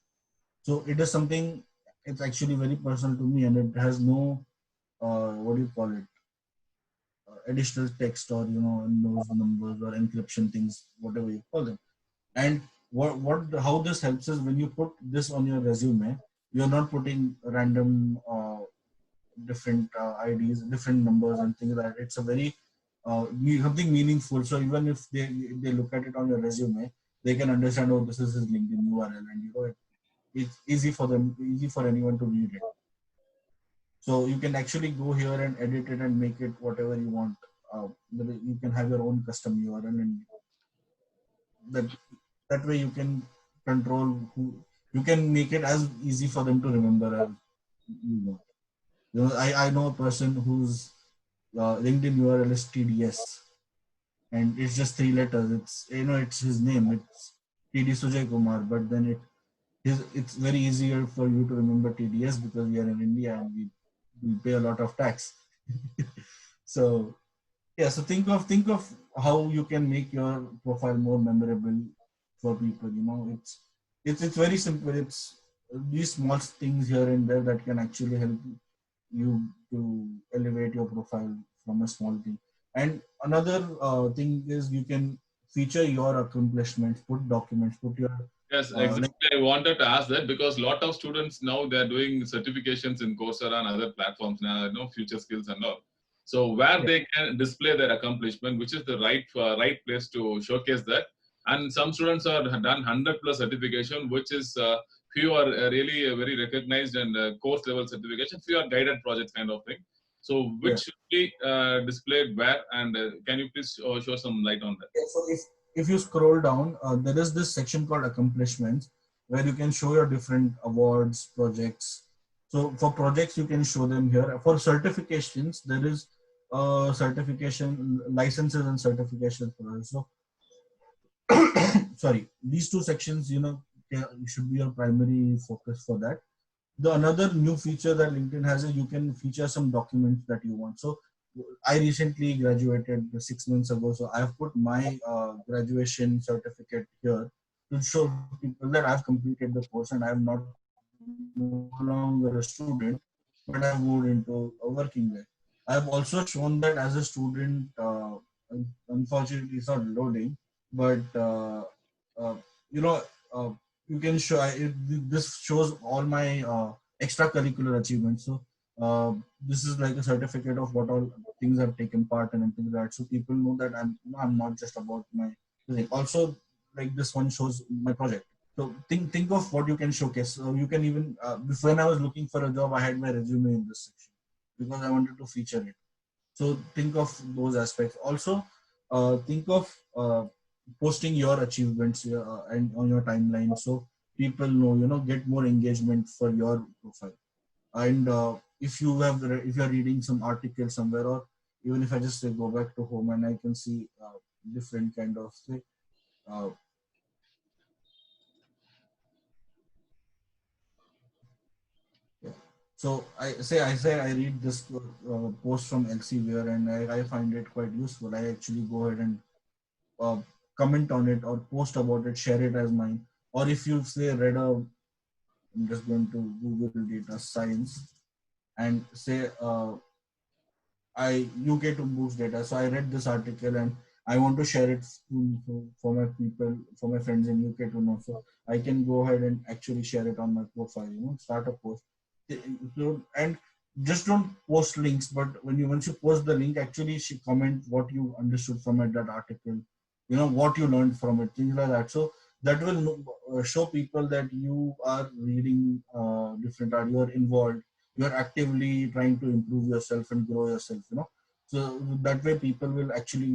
So it is something, it's actually very personal to me, and it has no, what do you call it? Additional text, or those numbers or encryption things, whatever you call them. And how this helps is when you put this on your resume, you're not putting random different IDs, different numbers and things like that. It's a very something meaningful. So even if they look at it on your resume, they can understand, oh, this is his LinkedIn URL, and it's easy for them, easy for anyone to read it. So you can actually go here and edit it and make it whatever you want. You can have your own custom URL, and that way you can control who, you can make it as easy for them to remember as you want. I know a person whose LinkedIn URL is TDS, and it's just 3 letters. It's his name. It's TD Sujay Kumar, but then it's very easier for you to remember TDS because we are in India and we pay a lot of tax. So yeah, so think of how you can make your profile more memorable for people. It's very simple. It's these small things here and there that can actually help you to elevate your profile from a small thing. And another thing is you can feature your accomplishments, put documents, put your Yes, like exactly. I wanted to ask that because a lot of students now they are doing certifications in Coursera and other platforms now, Future Skills and all. So where yeah, they can display their accomplishment, which is the right place to showcase that. And some students are done 100 plus certification, which is few are really very recognized and course level certification, few are guided projects kind of thing. So yeah. which should be displayed where, and can you please show some light on that? Yeah, so if you scroll down, there is this section called accomplishments where you can show your different awards, projects. So for projects, you can show them here. For certifications, there is certification licenses and certifications. So sorry, these two sections, should be your primary focus for that. The another new feature that LinkedIn has is you can feature some documents that you want. So I recently graduated 6 months ago, so I've put my graduation certificate here to show people that I've completed the course and I'm not no longer a student, but I've moved into working there. I've also shown that as a student, unfortunately it's not loading, but uh, you know, uh, you can show, this shows all my extracurricular achievements. So this is like a certificate of what all things I've taken part in and things like that. So people know that I'm not just about my thing. Also, like this one shows my project. So think of what you can showcase. So you can even when I was looking for a job, I had my resume in this section because I wanted to feature it. So think of those aspects. Also, think of posting your achievements and on your timeline, so people know. Get more engagement for your profile. And if you are reading some article somewhere, or even if I just say go back to home and I can see different kind of say, uh, yeah. So I read this post from Elsevier and I find it quite useful. I actually go ahead and uh, comment on it or post about it, share it as mine. Or if you say I'm just going to Google data science and say UK to boost data. So I read this article and I want to share it for my people, for my friends in UK to know. So I can go ahead and actually share it on my profile. Start a post. And just don't post links, but once you post the link, actually comment what you understood from it, that article. What you learned from it, things like that. So that will show people that you are reading different art, you are involved, you're actively trying to improve yourself and grow yourself. So that way people will actually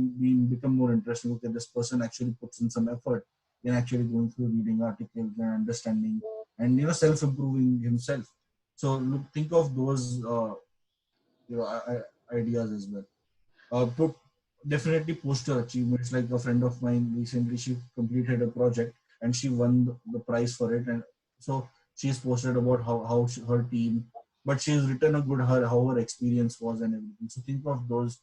become more interested. Okay, this person actually puts in some effort in actually going through reading articles and understanding and self-improving himself. So think of those ideas as well. Put Definitely post your achievements. Like a friend of mine recently, she completed a project and she won the prize for it, and so she's posted about her team, but she's written a good how her experience was and everything. So think of those,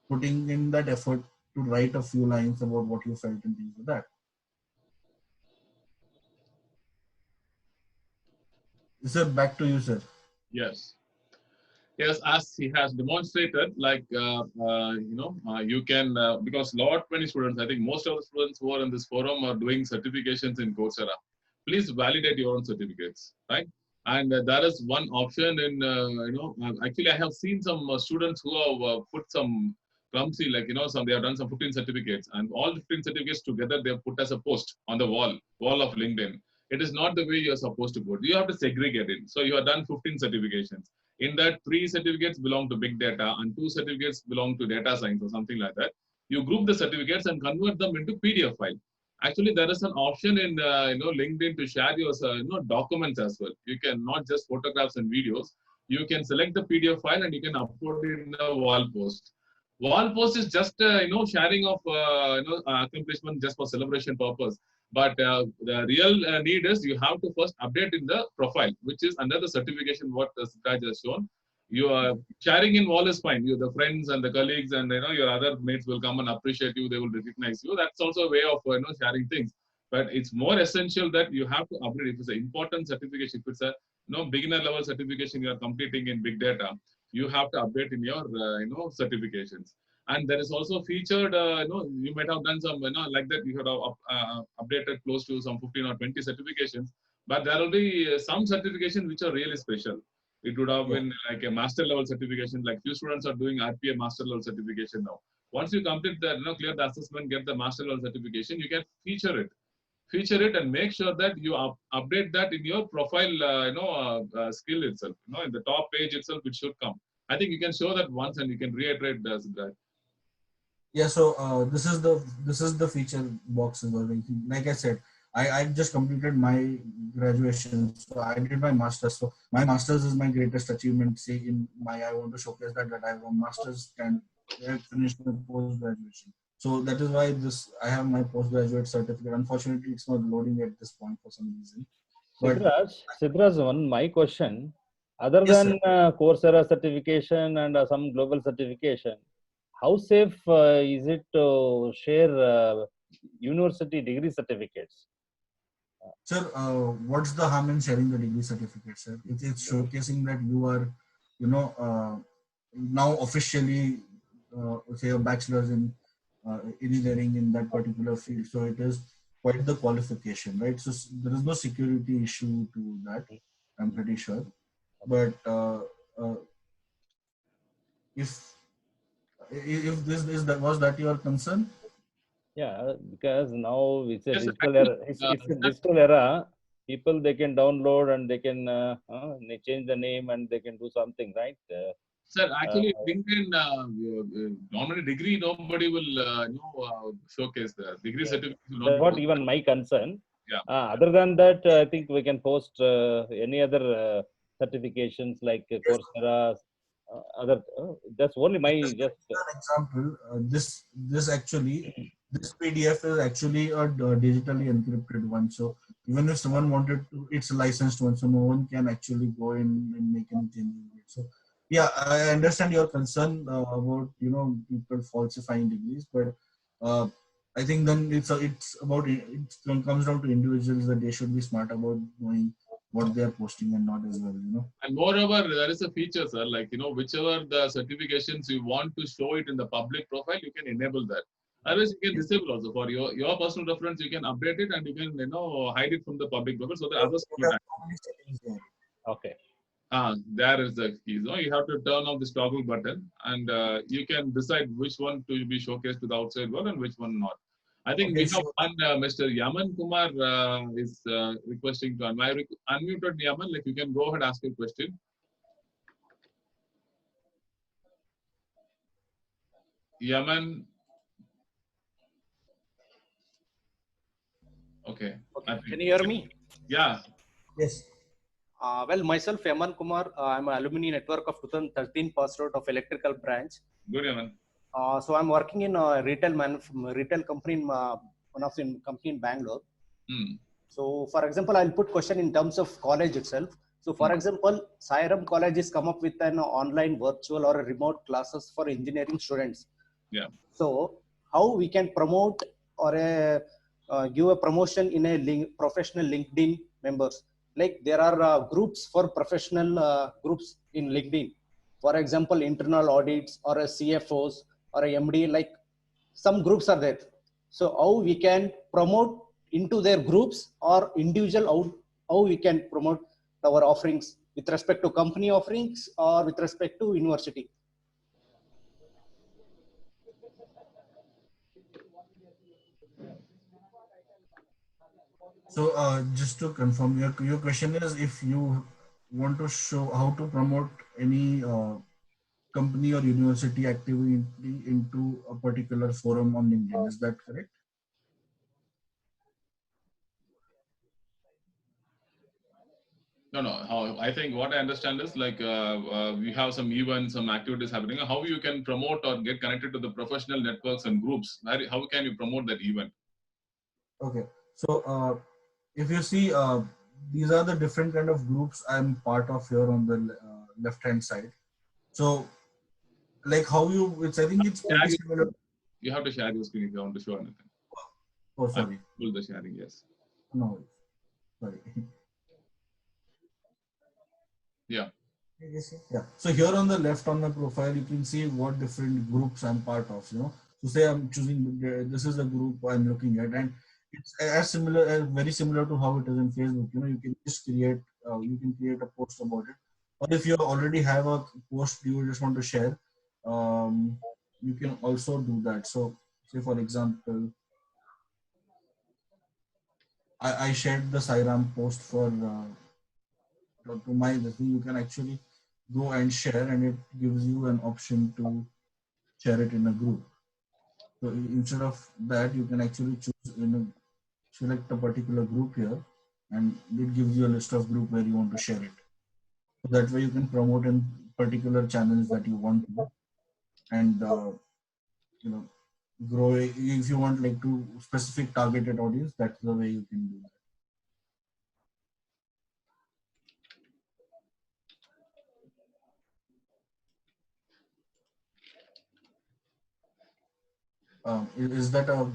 putting in that effort to write a few lines about what you felt and things like that. Sir, back to you, sir. Yes. Yes, as he has demonstrated, like you can because lot many students, I think most of the students who are in this forum are doing certifications in Coursera. Please validate your own certificates, right? And there is one option in actually I have seen some students who have put some clumsy, like some they have done some 15 certificates, and all 15 certificates together they have put as a post on the wall of LinkedIn. It is not the way you are supposed to put. You have to segregate it. So you have done 15 certifications. In that, 3 certificates belong to big data and 2 certificates belong to data science or something like that. You group the certificates and convert them into PDF file. Actually, there is an option in LinkedIn to share your documents as well. You can not just photographs and videos. You can select the PDF file and you can upload it in the wall post. Wall post is just sharing of accomplishment just for celebration purpose. But the real need is you have to first update in the profile, which is under the certification what Siddharth has shown. You are sharing in wall is fine. You, the friends and the colleagues and your other mates will come and appreciate you. They will recognize you. That's also a way of sharing things. But it's more essential that you have to update. If it's an important certification, if it's a beginner level certification you are completing in big data, you have to update in your certifications. And there is also featured, you might have done some, like that, you have updated close to some 15 or 20 certifications, but there will be some certifications which are really special. It would have been like a master level certification, like few students are doing RPA master level certification now. Once you complete the, clear the assessment, get the master level certification, you can feature it and make sure that you update that in your profile, skill itself, in the top page itself, it should come. I think you can show that once and you can reiterate that. Yeah, so this is the feature box involving. Like I said, I just completed my graduation, so I did my master's. So my master's is my greatest achievement. Say in my, I want to showcase that I have a master's and I finished my post graduation. So that is why I have my postgraduate certificate. Unfortunately, it's not loading at this point for some reason. But Siddharth, my question, other yes, than Coursera certification and some global certification, how safe is it to share university degree certificates? Sir, what's the harm in sharing the degree certificate, sir? It's showcasing that you are, now officially, say, a bachelor's in engineering in that particular field. So it is quite the qualification, right? So there is no security issue to that, I'm pretty sure. But if this is that, was that your concern? Yeah, because now it's a Yes, digital actually, era. It's a digital era. People, they can download and they can they change the name and they can do something, right? sir, actually, LinkedIn, normally degree, nobody will showcase the degree Yeah, certificate. Will that's not what post. even my concern. Yeah. Other than that, I think we can post any other certifications like Coursera, other. That's only my Just just. an example, this actually, this PDF is actually a digitally encrypted one. So even if someone wanted to, it's a licensed one, so no one can actually go in and make any changes. So yeah, I understand your concern about people falsifying degrees, but I think then it's about it comes down to individuals that they should be smart about knowing what they are posting and not as well. And moreover, there is a feature, sir, like, whichever the certifications you want to show it in the public profile, you can enable that. Otherwise, you can disable also for your personal reference. You can update it and you can, hide it from the public profile so that others can. Okay. There is the key. So you have to turn off this toggle button and you can decide which one to be showcased to the outside world and which one not. I think we have one, Mr. Yaman Kumar is requesting to unmuted Yaman. Like, you can go ahead and ask your question. Yaman. Okay. Can you hear me? Yeah. Yes. Well, myself, Yaman Kumar, I'm an alumni network of 2013 passed out of electrical branch. Good, Yaman. So I'm working in a retail company in one of the company in Bangalore. So, for example, I'll put question in terms of college itself. So, for example, Sairam College has come up with an online virtual or a remote classes for engineering students. Yeah. So, how we can promote or give a promotion in a professional LinkedIn members? like there are groups for professional groups in LinkedIn. For example, internal audits or a CFOs or a MD, like some groups are there. So how we can promote into their groups or individual, how we can promote our offerings with respect to company offerings or with respect to university. So just to confirm, your question is if you want to show how to promote any company or university activity into a particular forum on LinkedIn. Is that correct? No. How I think what I understand is like we have some events, some activities happening. How you can promote or get connected to the professional networks and groups? How can you promote that event? Okay. So if you see, these are the different kind of groups I'm part of here on the left hand side. So like how I think it's pretty similar. You have to share your screen if you want to show anything. Oh, sorry. Pull the sharing, yes. No, sorry. Yeah. Yeah. So here on the left on the profile, you can see what different groups I'm part of. So say I'm choosing this is the group I'm looking at, and it's very similar to how it is in Facebook. You can just create a post about it, or if you already have a post you just want to share, you can also do that. So say for example, I shared the Sairam post to my thing. You can actually go and share, and it gives you an option to share it in a group. So instead of that, you can actually select a particular group here, and it gives you a list of group where you want to share it. So that way you can promote in particular channels that you want to, and grow. If you want like to specific targeted audience, that's the way you can do that. Is that a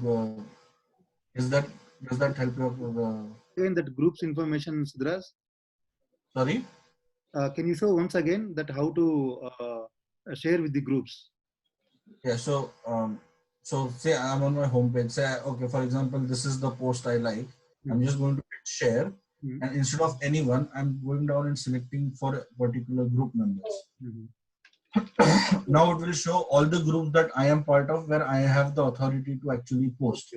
is that does that help you? Again, that groups information, Siddharaj. Sorry. Can you show once again that how to share with the groups? Yeah. So say I'm on my homepage. Say okay, for example, this is the post I like. I'm just going to hit share, and instead of anyone, I'm going down and selecting for a particular group members. Now it will show all the groups that I am part of where I have the authority to actually post.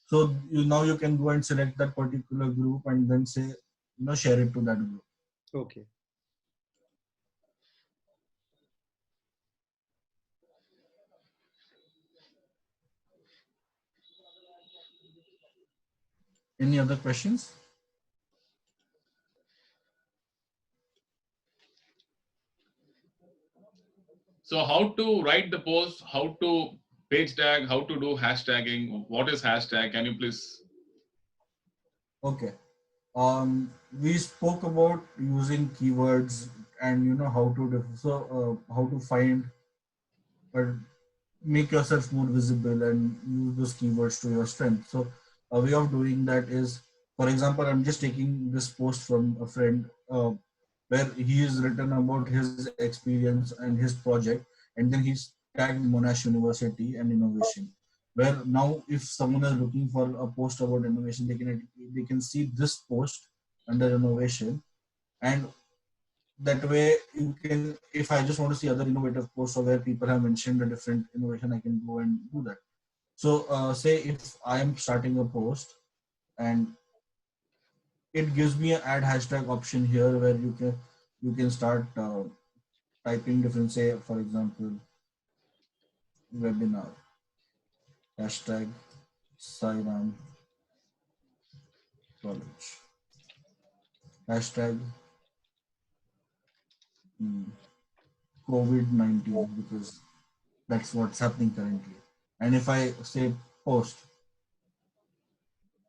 So now you can go and select that particular group and then say, share it to that group. Okay. Any other questions? So how to write the post, how to page tag, how to do hashtagging, what is hashtag? Can you please? Okay. We spoke about using keywords and how to find or make yourself more visible and use those keywords to your strength. So a way of doing that is, for example, I'm just taking this post from a friend where he has written about his experience and his project, and then he's tagged Monash University and innovation. Where now, if someone is looking for a post about innovation, they can see this post under innovation, and that way you can. If I just want to see other innovative posts or where people have mentioned a different innovation, I can go and do that. So, say if I am starting a post and it gives me an add hashtag option here where you can start typing different, say for example, webinar hashtag Sairam College hashtag COVID-19 because that's what's happening currently. And if I say post,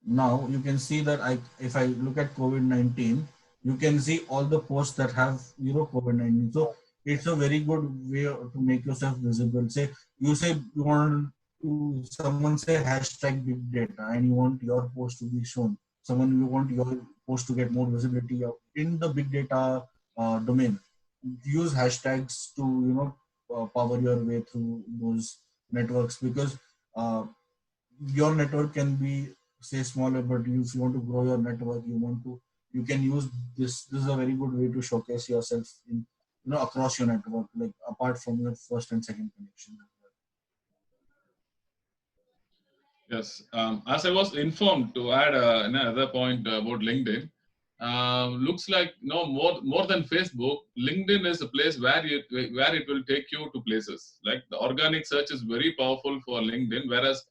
now you can see that if I look at COVID-19, you can see all the posts that have COVID-19. So it's a very good way to make yourself visible. Say you want to someone say hashtag big data and you want your post to be shown. someone you want your post to get more visibility in the big data domain, use hashtags to power your way through those networks, because your network can be say smaller, but if you want to grow your network, you can use this is a very good way to showcase yourself in across your network, like apart from your first and second connection. Yes, as I was informed, to add another point about LinkedIn, looks like more than Facebook, LinkedIn is a place where it will take you to places. Like the organic search is very powerful for LinkedIn, whereas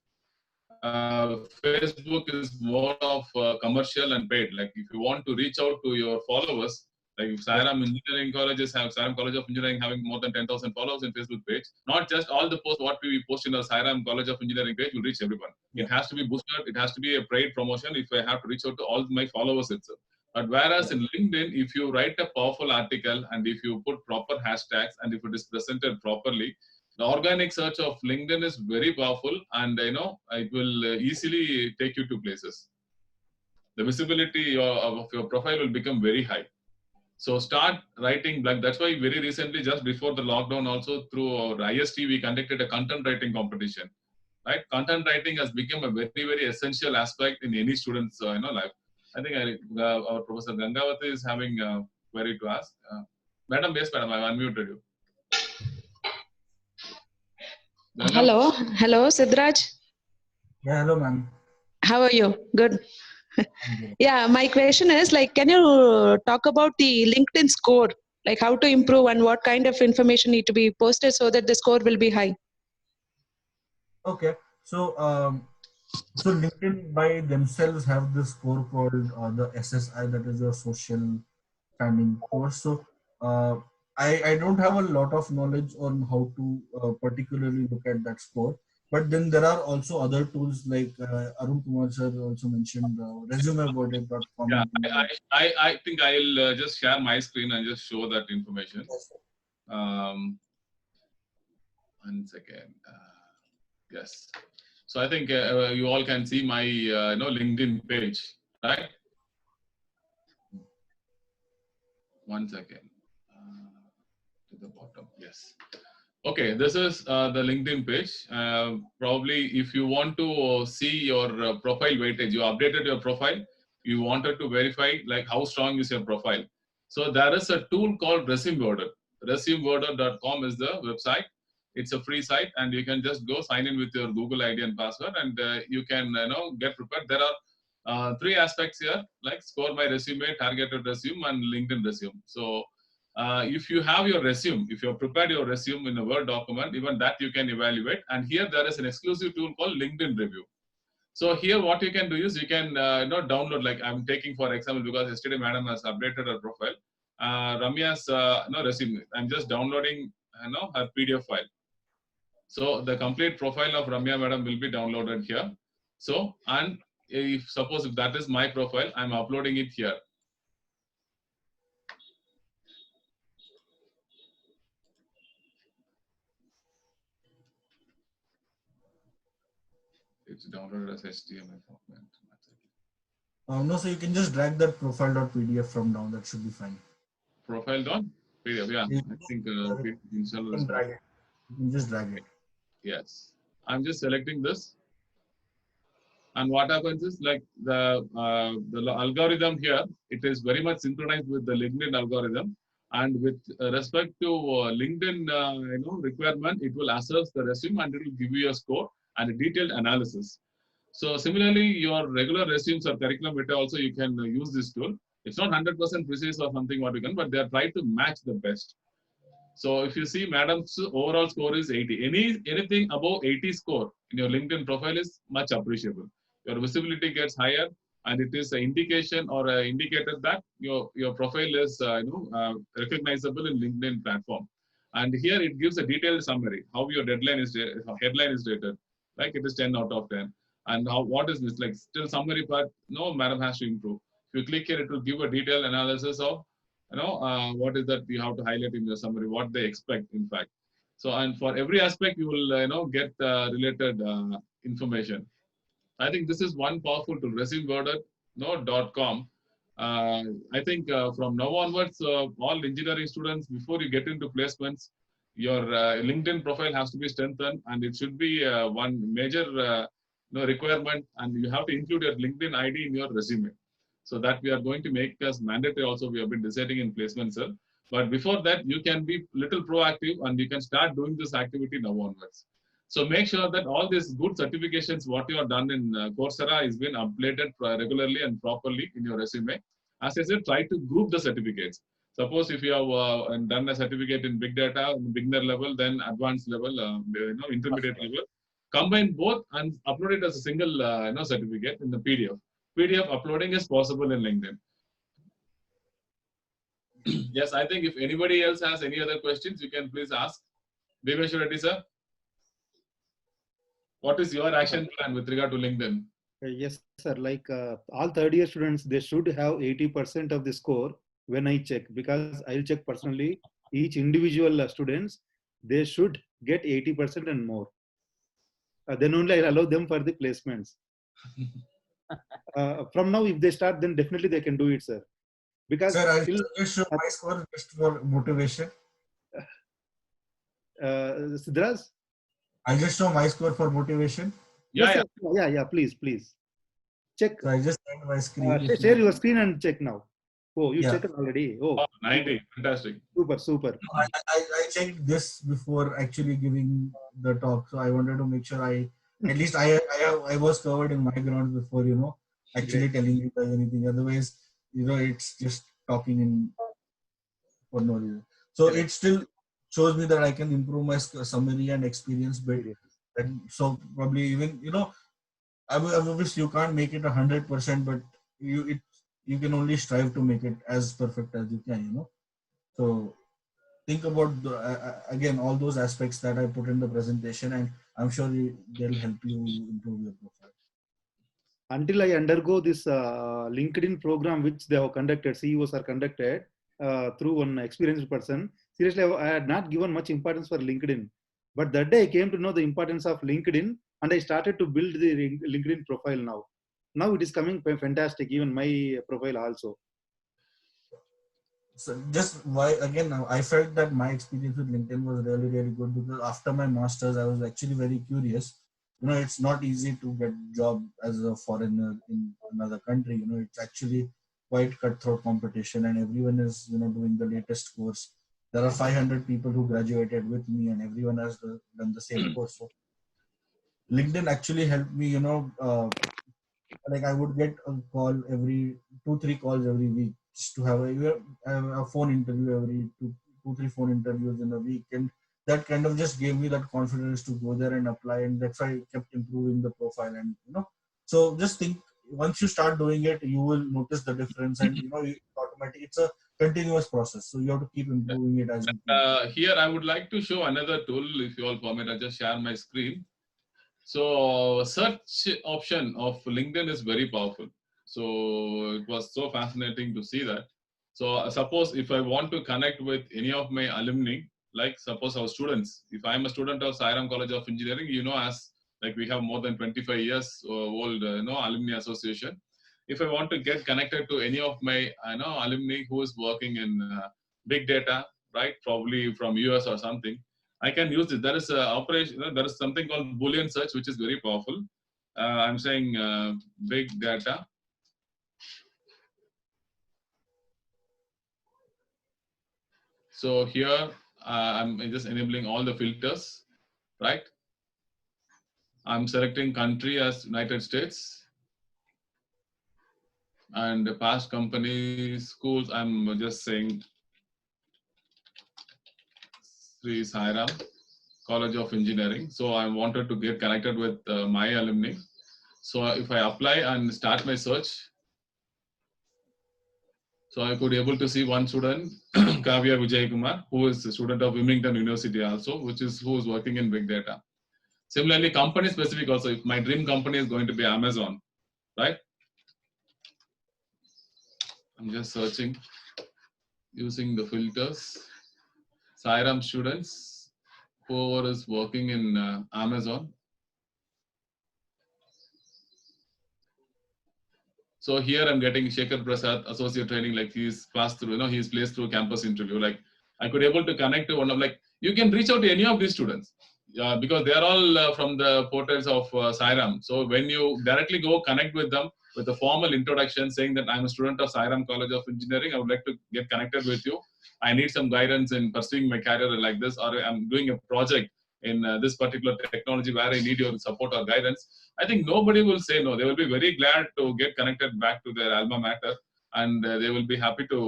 Facebook is more of commercial and paid. Like if you want to reach out to your followers, like if Sairam Engineering Colleges have Sairam College of Engineering having more than 10,000 followers in Facebook page, not just all the posts what we post in our Sairam College of Engineering page will reach everyone. Yeah. It has to be boosted. It has to be a paid promotion if I have to reach out to all my followers itself. But whereas in LinkedIn, if you write a powerful article and if you put proper hashtags and if it is presented properly, the organic search of LinkedIn is very powerful, and it will easily take you to places. The visibility of your profile will become very high. So start writing blog. That's why very recently, just before the lockdown, also through our IST, we conducted a content writing competition. Right, content writing has become a very, very essential aspect in any student's life. I think our Professor Gangavati is having a query to ask. Madam, yes, madam, I unmuted you. Hello, Siddharaj. Yeah, hello, ma'am. How are you? Good. Yeah, my question is can you talk about the LinkedIn score, like how to improve and what kind of information need to be posted so that the score will be high? Okay, so LinkedIn by themselves have this score called the SSI, that is your social standing score. So I don't have a lot of knowledge on how to particularly look at that score. But then there are also other tools like Arun Kumar sir also mentioned resumeverdict.com. Yeah, I think I'll just share my screen and just show that information. One second. Yes. So I think you all can see my LinkedIn page, right? One second. To the bottom. Yes. Okay, this is the LinkedIn page. Probably if you want to see your profile weightage, you updated your profile, you wanted to verify like how strong is your profile. So there is a tool called ResumeWorder. ResumeWorder.com is the website. It's a free site, and you can just go sign in with your Google ID and password, and you can get prepared. There are 3 aspects here, like score my resume, targeted resume, and LinkedIn resume. So if you have your resume, if you have prepared your resume in a Word document, even that you can evaluate. And here there is an exclusive tool called LinkedIn Review. So here what you can do is you can download, like I'm taking for example, because yesterday madam has updated her profile, Ramya's resume. I'm just downloading her PDF file. So the complete profile of Ramya madam will be downloaded here. So, and if suppose if that is my profile, I'm uploading it here. It's downloaded as HTML document. No, so you can just drag that profile.pdf from down. That should be fine. Profile.pdf, yeah. I think install this. You can just drag it. Yes. I'm just selecting this. And what happens is like the algorithm here, it is very much synchronized with the LinkedIn algorithm. And with respect to LinkedIn requirement, it will assess the resume and it will give you a score and a detailed analysis. So similarly, your regular resumes or curriculum vitae also you can use this tool. It's not 100% precise or something what you can, but they are trying to match the best. So if you see madam's overall score is 80. Anything above 80 score in your LinkedIn profile is much appreciable. Your visibility gets higher, and it is an indication or an indicator that your profile is recognizable in LinkedIn platform. And here it gives a detailed summary how your headline is rated. Like it is 10 out of 10. And what is this, like still summary part, no, madam has to improve. If you click here, it will give a detailed analysis of what is that you have to highlight in your summary, what they expect in fact. So, and for every aspect you will get related information. I think this is one powerful tool, ResumeWorder. no .com. I think from now onwards, all engineering students, before you get into placements, your LinkedIn profile has to be strengthened, and it should be one major requirement, and you have to include your LinkedIn ID in your resume. So that we are going to make as mandatory also. We have been deciding in placement, sir. But before that, you can be little proactive and you can start doing this activity now onwards. So make sure that all these good certifications, what you have done in Coursera, is been updated regularly and properly in your resume. As I said, try to group the certificates. Suppose if you have done a certificate in big data, beginner level, then advanced level, intermediate level, combine both and upload it as a single certificate in the PDF. PDF uploading is possible in LinkedIn. Yes, I think if anybody else has any other questions, you can please ask. Devesh Reddy, sir, what is your action plan with regard to LinkedIn? Yes, sir. Like all third-year students, they should have 80% of the score when I check, because I'll check personally each individual students. They should get 80% and more. Then only I'll allow them for the placements. From now, if they start, then definitely they can do it, sir. Because sir, I just show my score just for motivation. Sidras? I just show my score for motivation. Yeah, yes, yeah. Please. Check. So I just send my screen. Share your screen and check now. Oh, you checked already. Oh, 90, fantastic. Super. I checked this before actually giving the talk, so I wanted to make sure at least I was covered in my ground before actually telling you guys anything. Otherwise, it's just talking in for no reason. So it still shows me that I can improve my summary and experience bit. And so probably even obviously you can't make it 100%, but you can only strive to make it as perfect as you can. So think about again all those aspects that I put in the presentation, and I'm sure they'll help you improve your profile. Until I undergo this LinkedIn program which they have conducted, CEOs are conducted through one experienced person. Seriously, I had not given much importance for LinkedIn, but that day I came to know the importance of LinkedIn, and I started to build the LinkedIn profile now. Now it is coming fantastic, even my profile also. So just why again, I felt that my experience with LinkedIn was really, really good, because after my master's, I was actually very curious. It's not easy to get job as a foreigner in another country. It's actually quite cutthroat competition, and everyone is, doing the latest course. There are 500 people who graduated with me, and everyone has done the same course. So LinkedIn actually helped me, like I would get a call every 2-3 calls every week, just to have a phone interview every 2-3 phone interviews in a week, and that kind of just gave me that confidence to go there and apply, and that's why I kept improving the profile. And so just think, once you start doing it, you will notice the difference, and automatically it's a continuous process, so you have to keep improving it as you can. Here I would like to show another tool, if you all permit. I just share my screen. So search option of LinkedIn is very powerful. So it was so fascinating to see that. So suppose if I want to connect with any of my alumni, like suppose our students, if I'm a student of Sairam College of Engineering, as like we have more than 25 years old, alumni association. If I want to get connected to any of my, alumni who is working in big data, right? Probably from US or something, I can use it. There is a operation. There is something called Boolean search, which is very powerful. I'm saying big data. So here I'm just enabling all the filters, right? I'm selecting country as United States, and past companies, schools. I'm just saying Sri Sairam College of Engineering. So I wanted to get connected with my alumni. So if I apply and start my search, so I could able to see one student, Kavya Vijay Kumar, who is a student of Wilmington University also, who is working in big data. Similarly, company specific also, if my dream company is going to be Amazon, right? I'm just searching using the filters. Sairam students, whoever is working in Amazon. So here I'm getting Shekhar Prasad, associate training, like he's passed through, he's placed through campus interview. Like I could able to connect to one of, like, you can reach out to any of these students because they are all from the portals of Sairam. So when you directly go connect with them with a formal introduction saying that I'm a student of Sairam College of Engineering, I would like to get connected with you. I need some guidance in pursuing my career like this, or I'm doing a project in this particular technology where I need your support or guidance. I think nobody will say no. They will be very glad to get connected back to their alma mater, and they will be happy to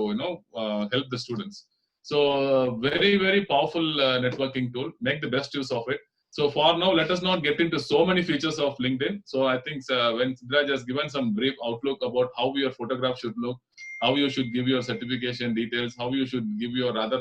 help the students. So very, very powerful networking tool. Make the best use of it. So for now, let us not get into so many features of LinkedIn. So I think when Siddharaj has given some brief outlook about how your photograph should look, how you should give your certification details, how you should give your other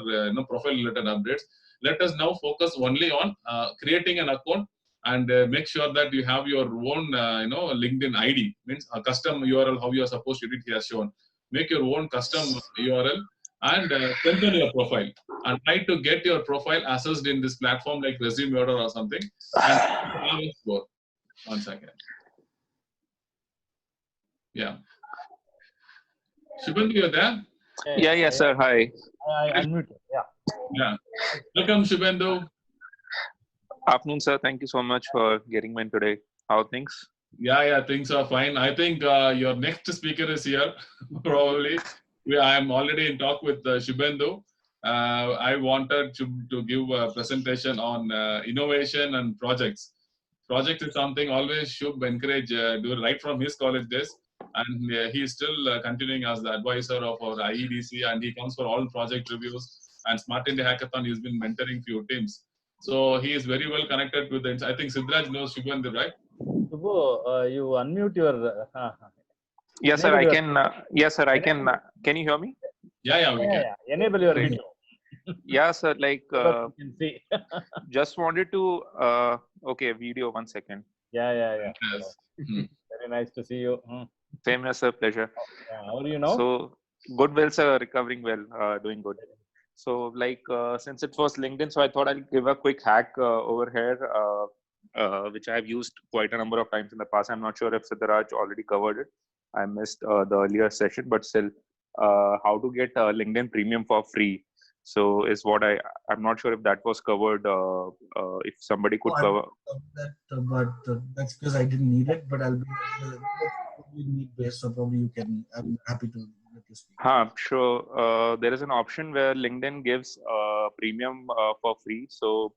profile related updates. Let us now focus only on creating an account and make sure that you have your own LinkedIn ID, means a custom URL, how you are supposed to do it. He has shown. Make your own custom URL and strengthen your profile and try to get your profile assessed in this platform like Resume Order or something. And score. 1 second. Yeah. Shubhendu, you're there? Yeah, sir. Hi. I unmuted. Yeah. Welcome, Shubhendu. Afternoon, sir. Thank you so much for getting me in today. How are things? Yeah, things are fine. I think your next speaker is here, probably. I am already in talk with Shubhendu. I wanted to give a presentation on innovation and projects. Project is something always Shub encourage do right from his college days, and he is still continuing as the advisor of our IEDC, and he comes for all project reviews. And Smart India Hackathon, he's been mentoring few teams. So he is very well connected with the. I think Siddharaj knows Shubhendu, right? Subbu, you unmute your. Yes, sir. I can. Yes, sir. I can. Can you hear me? Yeah, we can. Enable your video. Yeah, sir. Like, you can see. just wanted to. Okay, video. 1 second. Yeah. Yes. Very nice to see you. Same here, sir. Pleasure. How are you now? So good, well, sir. Recovering well. Doing good. So, like, since it was LinkedIn, so I thought I'll give a quick hack over here, which I have used quite a number of times in the past. I'm not sure if Siddharaj already covered it. I missed the earlier session, but still, how to get LinkedIn Premium for free. So is what I'm not sure if that was covered. If somebody could cover that, but that's because I didn't need it. But I'll be need based, so probably you can. I'm happy to let you speak. Sure. There is an option where LinkedIn gives premium for free. So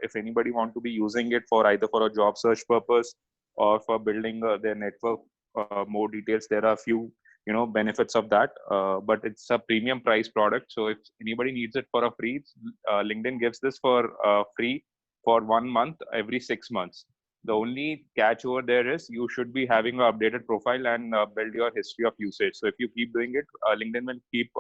if anybody want to be using it for either for a job search purpose or for building their network, more details, there are a few benefits of that, but it's a premium price product. So if anybody needs it for a free, LinkedIn gives this for free for 1 month every 6 months. The only catch over there is you should be having an updated profile and build your history of usage. So if you keep doing it, LinkedIn will keep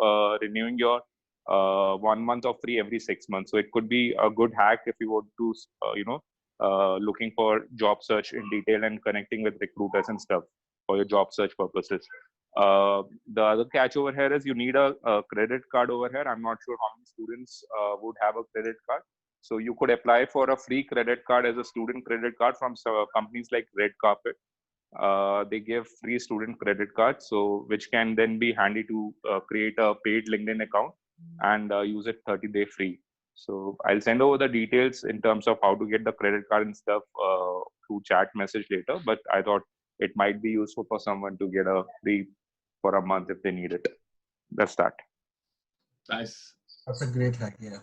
renewing your 1 month of free every 6 months. So it could be a good hack if you want to looking for job search in detail and connecting with recruiters and stuff for your job search purposes. The other catch over here is you need a credit card over here. I'm not sure how many students would have a credit card. So you could apply for a free credit card as a student credit card from companies like Red Carpet. They give free student credit cards, so which can then be handy to create a paid LinkedIn account and use it 30-day free. So I'll send over the details in terms of how to get the credit card and stuff through chat message later. But I thought it might be useful for someone to get a free for a month if they need it. That's that. Nice. That's a great hack, yeah.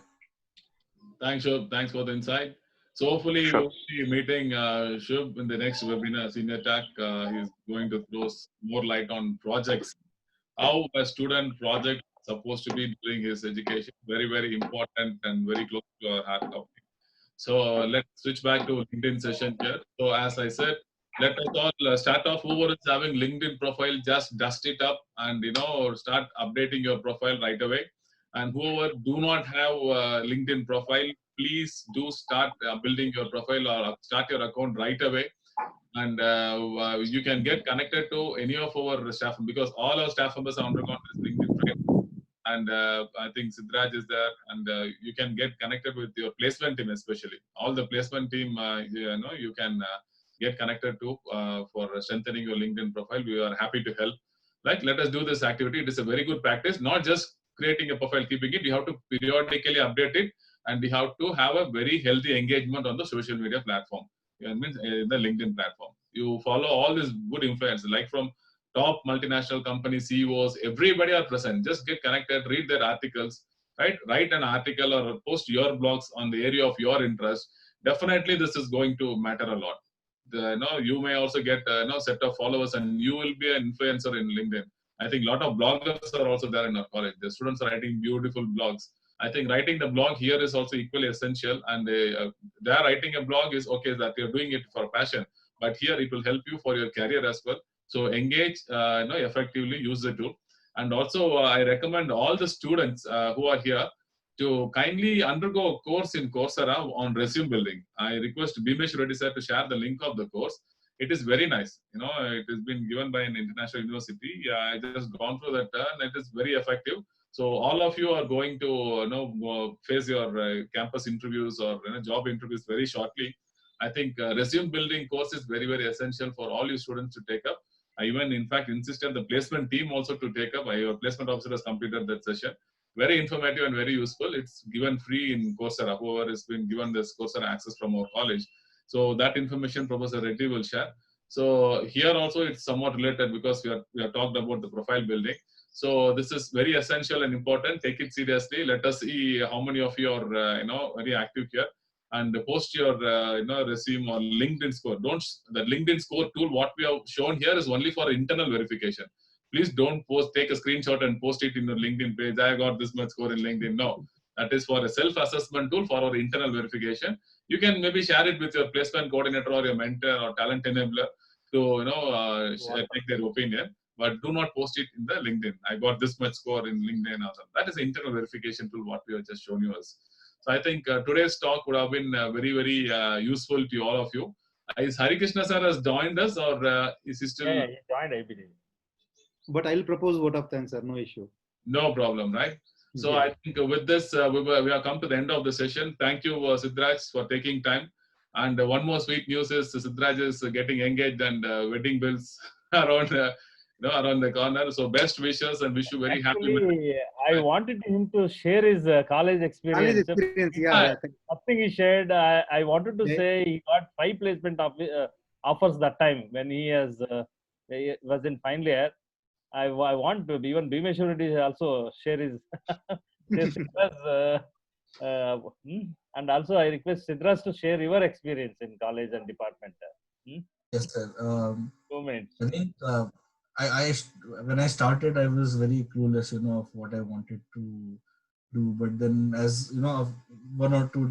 Thanks, Shub. Thanks for the insight. So hopefully we'll be meeting Shub in the next webinar, Senior Tech. He's going to throw more light on projects. How a student project is supposed to be during his education. Very, very important and very close to our heart topic. So let's switch back to LinkedIn session here. So as I said, let us all start off. Whoever is having LinkedIn profile, just dust it up and start updating your profile right away. And whoever do not have LinkedIn profile, please do start building your profile or start your account right away. And you can get connected to any of our staff, because all our staff members are undergone this LinkedIn training. And I think Siddharaj is there, and you can get connected with your placement team, especially all the placement team. You can get connected to for strengthening your LinkedIn profile. We are happy to help. like, let us do this activity. It is a very good practice, not just creating a profile, keeping it. You have to periodically update it, and we have to have a very healthy engagement on the social media platform. It means the LinkedIn platform. You follow all these good influencers, like from top multinational company CEOs, everybody are present. Just get connected, read their articles, right? Write an article or post your blogs on the area of your interest. Definitely, this is going to matter a lot. You may also get set of followers, and you will be an influencer in LinkedIn. I think a lot of bloggers are also there in our college. The students are writing beautiful blogs. I think writing the blog here is also equally essential, and they are writing a blog is okay that you're doing it for passion, but here it will help you for your career as well. So engage, effectively, use the tool. And also, I recommend all the students who are here to kindly undergo a course in Coursera on resume building. I request Bhimesh Reddy sir to share the link of the course. It is very nice. It has been given by an international university. I just gone through that, and it is very effective. So all of you are going to face your campus interviews or job interviews very shortly. I think resume building course is very, very essential for all you students to take up. I even, in fact, insisted the placement team also to take up. Your placement officer has completed that session. Very informative and very useful. It's given free in Coursera. Whoever has been given this Coursera access from our college. So that information Professor Reddy will share. So here also it's somewhat related because we have talked about the profile building. So this is very essential and important. Take it seriously. Let us see how many of you are very active here, and post your resume or LinkedIn score. The LinkedIn score tool what we have shown here is only for internal verification. Please don't take a screenshot and post it in your LinkedIn page. I got this much score in LinkedIn. No, that is for a self-assessment tool for our internal verification. You can maybe share it with your placement coordinator or your mentor or talent enabler to take their opinion. But do not post it in the LinkedIn. I got this much score in LinkedIn. Or something. That is the internal verification tool what we have just shown you as. So I think today's talk would have been very, very useful to all of you. Is Hari Krishna sir has joined us, or is he still? Yeah, he joined, I believe. But I'll propose vote of thanks, sir. No issue. No problem, right? So I think with this, we have come to the end of the session. Thank you, Siddharaj, for taking time. And one more sweet news is Siddharaj is getting engaged, and wedding bills around the corner. So best wishes, and wish you very happy. I wanted him to share his college experience. Yeah. Nothing he shared. I wanted to say he got 5 placement offers that time when he was in final year. I want to even Bhimesh Reddy also share his and also I request Siddharaj to share your experience in college and department. Yes, sir. Moments. I think when I started, I was very clueless, of what I wanted to do. But then, as 1 or 2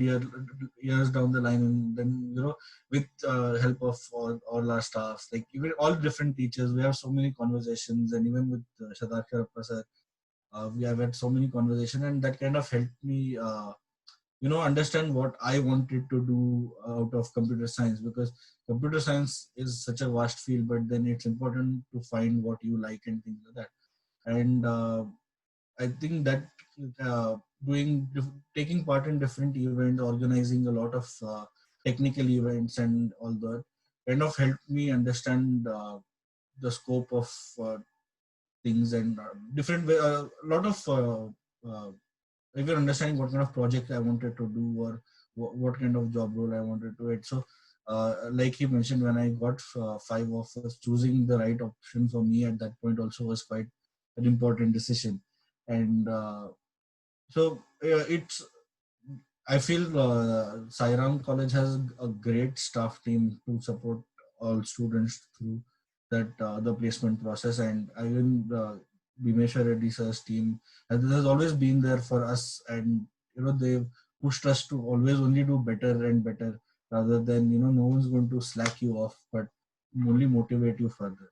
years down the line, and then with help of all our staffs, like even all different teachers, we have so many conversations, and even with Shadakar sir, we have had so many conversations, and that kind of helped me understand what I wanted to do out of computer science, because computer science is such a vast field, but then it's important to find what you like and things like that. And I think that taking part in different events, organizing a lot of technical events and all that kind of helped me understand the scope of things and different way, a lot of even understanding what kind of project I wanted to do or what kind of job role I wanted to do. So like he mentioned, when I got 5 offers, choosing the right option for me at that point also was quite an important decision. And so I feel Sai Ram College has a great staff team to support all students through that the placement process, and I will Bhimesh Reddy sir's team has always been there for us, and they've pushed us to always only do better and better, rather than no one's going to slack you off, but only motivate you further.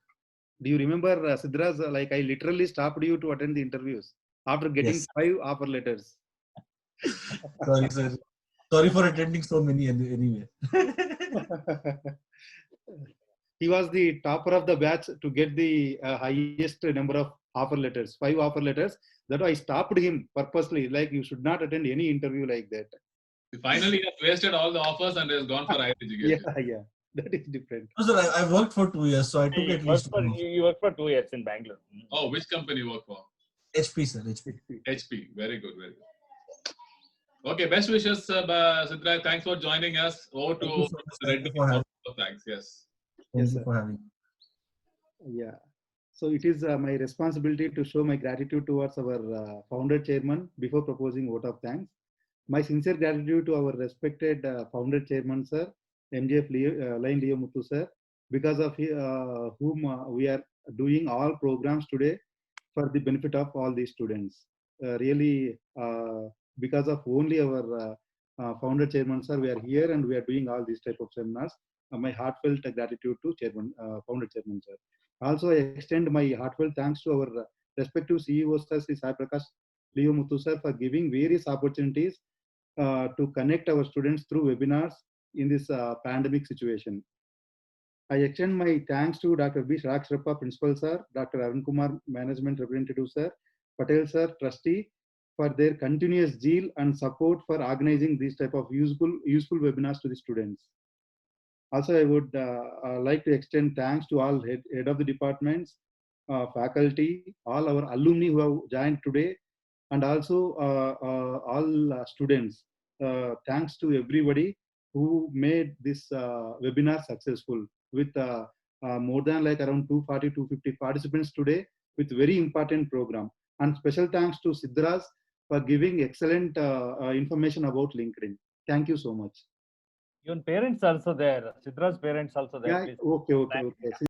Do you remember, Siddharaj, like I literally stopped you to attend the interviews after getting 5 offer letters? Sorry, sir. Sorry for attending so many anyway. He was the topper of the batch to get the highest number of offer letters, 5 offer letters. That I stopped him purposely, like you should not attend any interview like that. Finally, he has wasted all the offers and has gone for higher education. Yeah. That is different. No, sir, I worked for 2 years, so I took at least 1 month. You worked for 2 years in Bangalore. Oh, which company you work for? HP, sir. HP. HP. Very good. Very good. Okay. Best wishes, Siddharth. Thanks for joining us. Over to Thank you so much. Thank Reddy. you for having Thanks. Yes. Thank Yes, you sir. for having. Yeah. So it is my responsibility to show my gratitude towards our founder chairman before proposing vote of thanks. My sincere gratitude to our respected founder chairman, sir, MJF Line Leo Muthu, sir, because of whom we are doing all programs today for the benefit of all these students. Really, because of only our founder chairman, sir, we are here and we are doing all these type of seminars. My heartfelt gratitude to chairman, founder chairman, sir. Also, I extend my heartfelt thanks to our respective CEOs, sir, Sai Prakash Leo Muthu, sir, for giving various opportunities to connect our students through webinars in this pandemic situation. I extend my thanks to Dr. B. Shrakshrappa, Principal Sir, Dr. Arun Kumar, Management Representative Sir, Patel Sir, Trustee, for their continuous zeal and support for organizing these type of useful webinars to the students. Also, I would like to extend thanks to all head of the departments, faculty, all our alumni who have joined today, and also all students. Thanks to everybody who made this webinar successful with more than like around 240, 250 participants today with very important program. And special thanks to Siddharth for giving excellent information about LinkedIn. Thank you so much. Even parents also there. Siddharth's parents also there. Yeah, Please. okay.